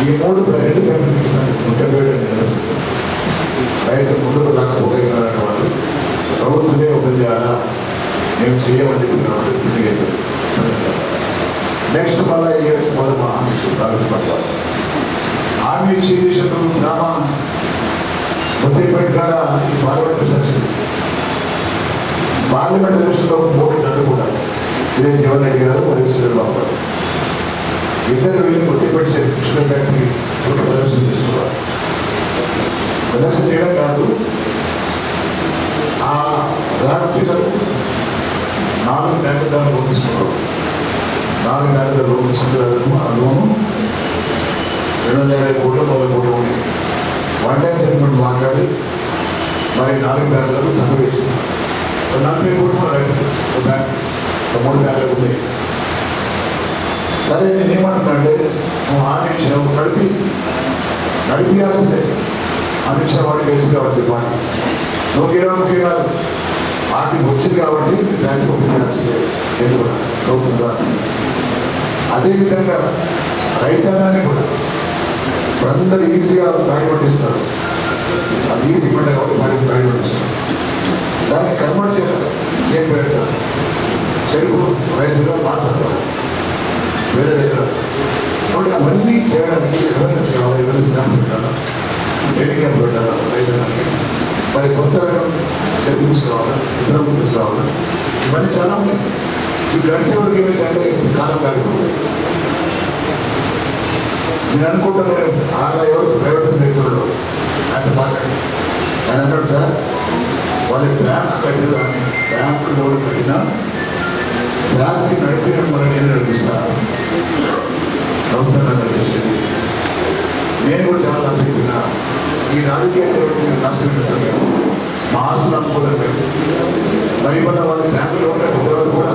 ఈ 2 ఫ్యాక్టరీకి ఇస్తాను. రైతులు ముందుకు రాకపోగలిగినారంటే వాళ్ళు ప్రభుత్వమే ఓపెన్ చేయాలా, పడతారు. హామీ ఇచ్చేసిన గ్రామ ముద్దేపేట కాడ ఈ పార్లమెంట్ వచ్చింది. పార్లమెంట్ ఎలక్షన్లో పోటీ కూడా ఇదే జీవన్ రెడ్డి గారు మరియు చంద్రబాబు గారు ఇద్దరు వెళ్ళి ముద్దేపేట షుగర్ ఫ్యాక్టరీ ప్రదర్శన చేస్తున్నారు. ప్రదర్శన చేయడం కాదు, ఆ ఫ్యాక్టరీలను 4 బ్యాంకు దాన్ని లోన్ తీసుకున్నారు. 4 బ్యాంకుల లోన్ తీసుకుంటే ఆ లోను 250 కోట్లు 100 కోట్లు ఉంది. వన్ టైం సెటిల్మెంట్ మాట్లాడి మరి 4 బ్యాంకులకు తక్కువ వేసింది. 40 కోట్లు కూడా ఒక బ్యాంక్ 3 బ్యాంకులకు ఉన్నాయి. సరే నేనేమంటున్నానంటే నువ్వు హామీ ఇచ్చినావు, నడిపించాల్సిందే. హామీ ఇచ్చిన వాడికి తెలుసు కాబట్టి పార్టీ నువ్వు గెలవడానికి కాదు, పార్టీ వచ్చింది కాబట్టి బ్యాంకు ఒప్పించాల్సిందే. నేను కూడా ప్రభుత్వంగా అదేవిధంగా రైతాంగాన్ని కూడా ఇప్పుడందరూ ఈజీగా గాడి పట్టిస్తారు. అది ఈజీ పంట కాబట్టి వారికి గాడి పట్టిస్తారు. దాన్ని కన్వర్ట్ చేయాలి. ఏం పెడతారు? చెరుకు రైతులుగా మార్చారు వేరే దగ్గర. కాబట్టి అవన్నీ చేయడానికి అవేర్నెస్ కావాలి, అవేర్నెస్ క్యాంప్ పెట్టాలా, ట్రైనింగ్ క్యాంప్ పెట్టాలా రైతాంగానికి. మరి కొత్త రకం చెరుకు తీసుకోవాలా, ఇతరులకు తీసుకోవాలా, ఇవన్నీ చాలా ఉన్నాయి. ఇవి గడిచే వరకు ఏమైందంటే కాలం కాలిపోతుంది. నేను అనుకుంటున్నా ఆయన ఎవరు ప్రైవేట్ వ్యక్తులు ఆయన మాట్లాడి ఆయన అన్నాడు, సార్ వాళ్ళ బ్యాంకు కట్టిన బ్యాంకు లోన్ కట్టినా ఫ్యాక్టరీ నడిపిన మరి నేను నడిపిస్తాను, ప్రభుత్వంగా నడిపించేది. నేను కూడా చాలా నష్టపోయినా ఈ రాజకీయాలు నష్టపోయిన సమయం మా ఆస్తులు అమ్ముకోవడం మరి వల్ల వాళ్ళ బ్యాంకులో ఉన్న తర్వాత కూడా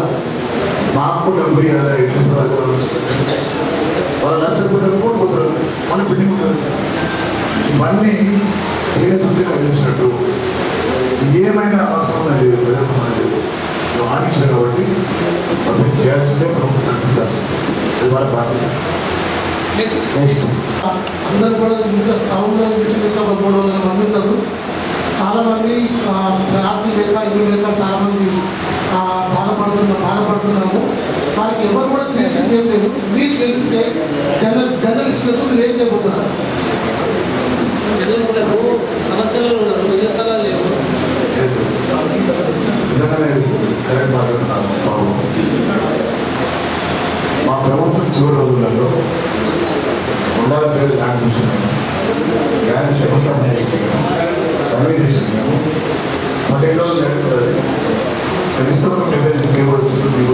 మాకు డబ్బు ఇవ్వాలి, ఇంట్రెస్ట్ కూడా వస్తుంది. వాళ్ళు నచ్చకపోతారు, కోల్పోతారు, మన బిల్డింగ్ ఉంటుంది. ఇవన్నీ ఏదో సూచన అందించినట్టు ఏమైనా అవసరం లేదు, ప్రజాసంబంధం లేదు. నువ్వు ఆనించారు కాబట్టి మనం చేయాల్సిందే, ప్రభుత్వం నడిపించాల్సిందే. అది వాళ్ళ బాధ్యత. అందరూ కూడా టౌన్లో చూసిన ఒక 300 మంది ఉంటారు. చాలామంది ఫ్యాక్టరీ లేక ఇల్లు లేక చాలామంది బాధపడుతున్నాము. వారికి ఎవరు కూడా చేసింది ఏం లేదు. మీరు తెలిస్తే జర్నలిస్టులకు మీరు ఏం చేయబోతున్నారు? జర్నలిస్టులకు సమస్యలు ఉన్నారు, నిజ స్థలాలు లేవు. నిజంగానే కరెక్ట్ మాట్లాడుతున్నాను బాబు. మా ప్రభుత్వం చివరి రోజులలో ఉండాల పేరు ల్యాండ్ చూసినాము, ల్యాండ్ శంకుస్థాపన చేసుకున్నాము, సర్వే చేసుకున్నాము. 15 రోజులు ల్యాండ్ ఉంటుంది. కనిష్టం మేము వచ్చింది, మీకు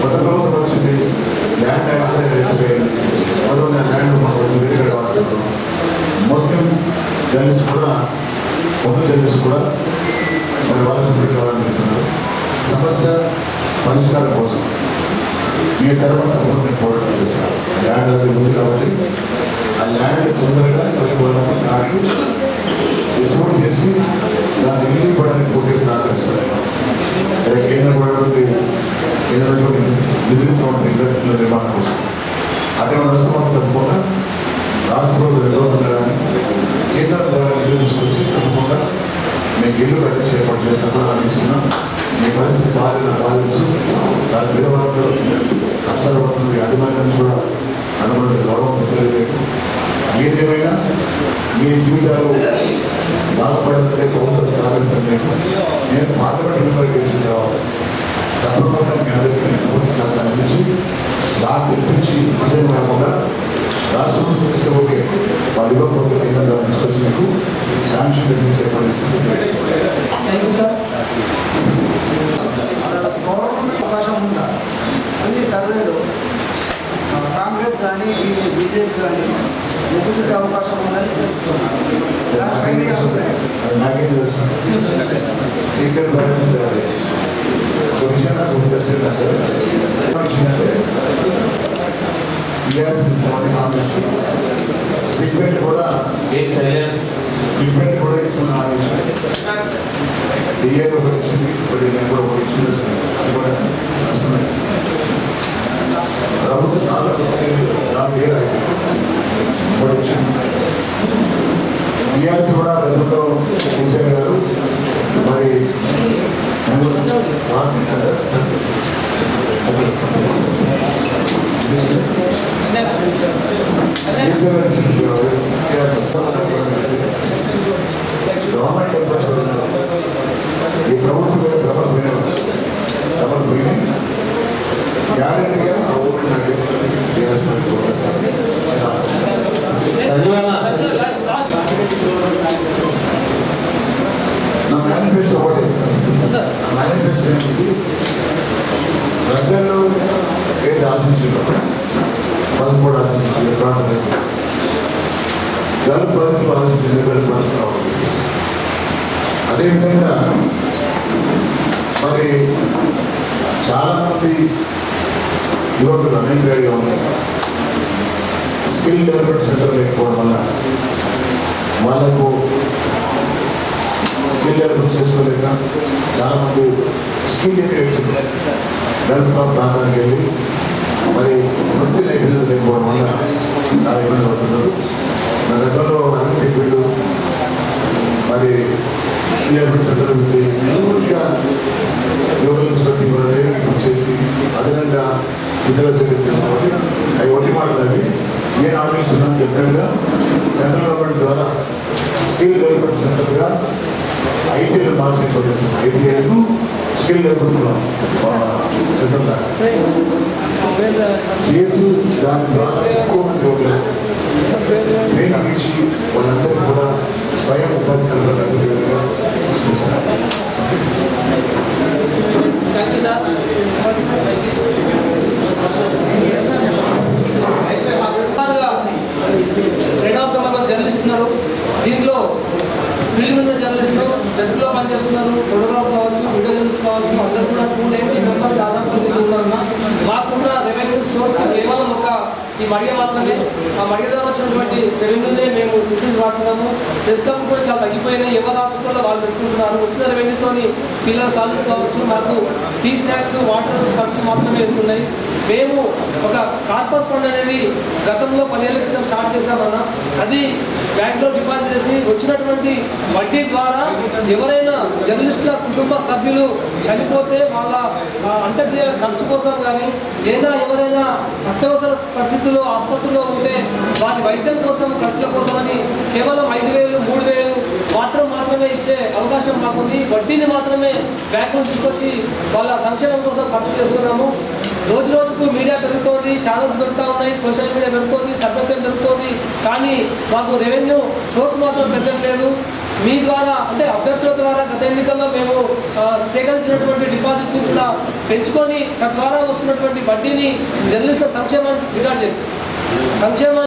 కొత్త ప్రభుత్వం వచ్చింది, ల్యాండ్ అయిపోయింది. మొదటి ల్యాండ్ వేరే వాడుతున్నాం. ముస్లిం జర్నలిస్ట్ కూడా జర్నలిస్ట్ కూడా మరి వాళ్ళ సభ్యులు కావాలనుకుంటున్నారు. సమస్య పరిష్కారం కోసం మీ తర్వాత తప్పకుండా పోరాటం చేస్తారు. ల్యాండ్ అనేది ఉంది కాబట్టి ఆ ల్యాండ్ తొందరగా నాకు ఎక్స్పోర్ట్ చేసి దాన్ని నిలిపడానికి పూర్తిగా సహకరిస్తారు. కేంద్ర ప్రభుత్వం కేంద్రంలో నిధులిస్తూ ఉంటుంది ఇండస్ట్రీల నిర్మాణం కోసం. అక్కడ నష్టం తప్పకుండా రాష్ట్ర ప్రభుత్వం నిర్వహించడానికి కేంద్రం ద్వారా నిధులు తీసుకొచ్చి తప్పకుండా మీకు ఇల్లు కట్టించి ఏర్పాటు చేసి తప్పకుండా అందిస్తున్నాం. మీ పరిస్థితి బాధించు దాని పేదవాళ్ళు కష్టాలు పడుతున్న యాజమాన్యాన్ని కూడా అనుకున్న గౌరవం పెట్టలేదు. ఏదేమైనా మీ జీవితాలు బాధపడాలంటే ప్రభుత్వం సహకరించండి. నేను పార్లమెంట్ గెలిచిన తర్వాత తప్పకుండా మీ అందరికీ పూర్తి సహకారం అందించి నాకు ఇప్పించి విజయం కాకుండా రాష్ట్ర ప్రభుత్వం ఇస్తే ఓకే, వాళ్ళు ఇవ్వకపోతే కేంద్రం తీసుకొచ్చి మీకు sanction thank you sir. Government అవకాశం ఉందా? అన్ని సర్వేలు కాంగ్రెస్ కానీ బీజేపీ కానీ ముగ్గురికి అవకాశం ఉందని తెలుస్తున్నారు. సీక్రెట్ ఒక విషయం నాకు తెలిసిందంటే ఇస్తామని హామీ ట్రీట్మెంట్ కూడా ఇస్తున్న హామీ డిఏ ఒకటి ఇచ్చింది, ఇప్పుడు నేను కూడా ఒకటి ఇచ్చింది. అది కూడా వస్తున్నాయి. ప్రభుత్వం 4 ఏళ్ళు అయిపోయింది, ఒకటి వచ్చింది. బిఆర్సీ కూడా గతంలో కేసీఆర్ గారు మరి ఈ ప్రభుత్వం మీద డబల్ పోయి గ్యారెంటీగా ఆ ఊరు నాకు ఇస్తుంది నా మేనిఫెస్టో ఒకటి మేనిఫెస్టో ఏంటి ప్రజలు ఏది ఆశించారు 13 ఆశించారు ప్రాంతం గల్ఫ్ పరిస్థితులు ఆలోచించారు గల్ఫ్ పరిస్థితులు అదేవిధంగా మరి చాలామంది యువకులు అన్ఎంప్లాయ్డ్గా ఉన్నారు. స్కిల్ డెవలప్మెంట్ సెంటర్ లేకపోవడం వల్ల వాళ్ళకు స్కిల్ డెవలప్మెంట్ చేసుకోలేక చాలామంది స్కిల్ లేని వ్యక్తులు గల్ఫ్ ప్రాంతానికి వెళ్ళి మరి వృత్తి నైపుణ్యత లేకపోవడం వల్ల చాలా ఇబ్బంది పడుతున్నారు. నా గతంలో అన్ని వీళ్ళు మరి స్కిల్ డెవలప్మెంట్ సెంటర్ న్యూగా యువకుల నిష్పత్తి చేసి అదనంగా ఇతర చర్యలు చేసుకోవాలి. అవి ఒట్టి మాటలు అవి నేను ఆలోచిస్తున్నాను చెప్పినట్టుగా సెంట్రల్ గవర్నమెంట్ ద్వారా స్కిల్ డెవలప్మెంట్ సెంటర్గా ఐటీఐలు మార్చి పనిచేస్తున్నాం. ఐటీఐలు స్కిల్ డెవలప్మెంట్ సెంటర్గా చేసి దాని ద్వారా ఎక్కువ మంది యువకులు ట్రైనింగ్ ఇచ్చి వాళ్ళందరికీ కూడా స్వయం ఉపాధి కల్పన విధంగా జర్నలిస్ట్ ఉన్నారు. దీంట్లో ఫీల్డ్ మీద జర్నలిస్టులు డెస్క్లో పనిచేస్తున్నారు. ఫోటోగ్రాఫర్ కావచ్చు, వీడియో జర్నలిస్ట్ కావచ్చు, అందరూ కూడా 280 మెంబర్స్ దాదాపు ఉన్నారు. మాకున్న రెవెన్యూ సోర్స్ కేవలం ఈ మడిగ మాత్రమే. ఆ మడిగ ద్వారా వచ్చినటువంటి రెవెన్యూనే మేము డిస్ట్రిక్ట్ వాడుతున్నాము. డెస్క్టాప్ కూడా చాలా తగ్గిపోయినాయి. ఎవరు హాస్పిటల్లో వాళ్ళు పెట్టుకుంటున్నారు. వచ్చిన రెవెన్యూతో పిల్లల సాలరీ కావచ్చు, మాకు టీ స్నాక్స్ వాటర్ ఖర్చులు మాత్రమే వెళ్తున్నాయి. మేము ఒక కార్పస్ ఫండ్ అనేది గతంలో 10 ఏళ్ల క్రితం స్టార్ట్ చేశామన్నా. అది బ్యాంక్లో డిపాజిట్ చేసి వచ్చినటువంటి వడ్డీ ద్వారా ఎవరైనా జర్నలిస్టుల కుటుంబ సభ్యులు చనిపోతే వాళ్ళ అంత్యక్రియల ఖర్చు కోసం కానీ లేదా ఎవరైనా అత్యవసర పరిస్థితుల్లో ఆసుపత్రిలో ఉంటే వారి వైద్యం కోసం ఖర్చుల కోసమని కేవలం 5,000, 3,000 మాత్రమే ఇచ్చే అవకాశం మాకుంది. వడ్డీని మాత్రమే బ్యాంకులు తీసుకొచ్చి వాళ్ళ సంక్షేమం కోసం ఖర్చు చేస్తున్నాము. రోజు రోజుకు మీడియా పెరుగుతోంది, ఛానల్స్ పెరుగుతూ ఉన్నాయి, సోషల్ మీడియా పెరుగుతోంది, సభ్యత్వం పెరుగుతోంది. కానీ మాకు రెవెన్యూ సోర్స్ మాత్రం పెరగట్లేదు. మీ ద్వారా అంటే అభ్యర్థుల ద్వారా గత ఎన్నికల్లో మేము సేకరించినటువంటి డిపాజిట్ని కూడా పెంచుకొని తద్వారా వస్తున్నటువంటి వడ్డీని జర్నలిస్టుల సంక్షేమానికి రికార్డ్ చేయాలి.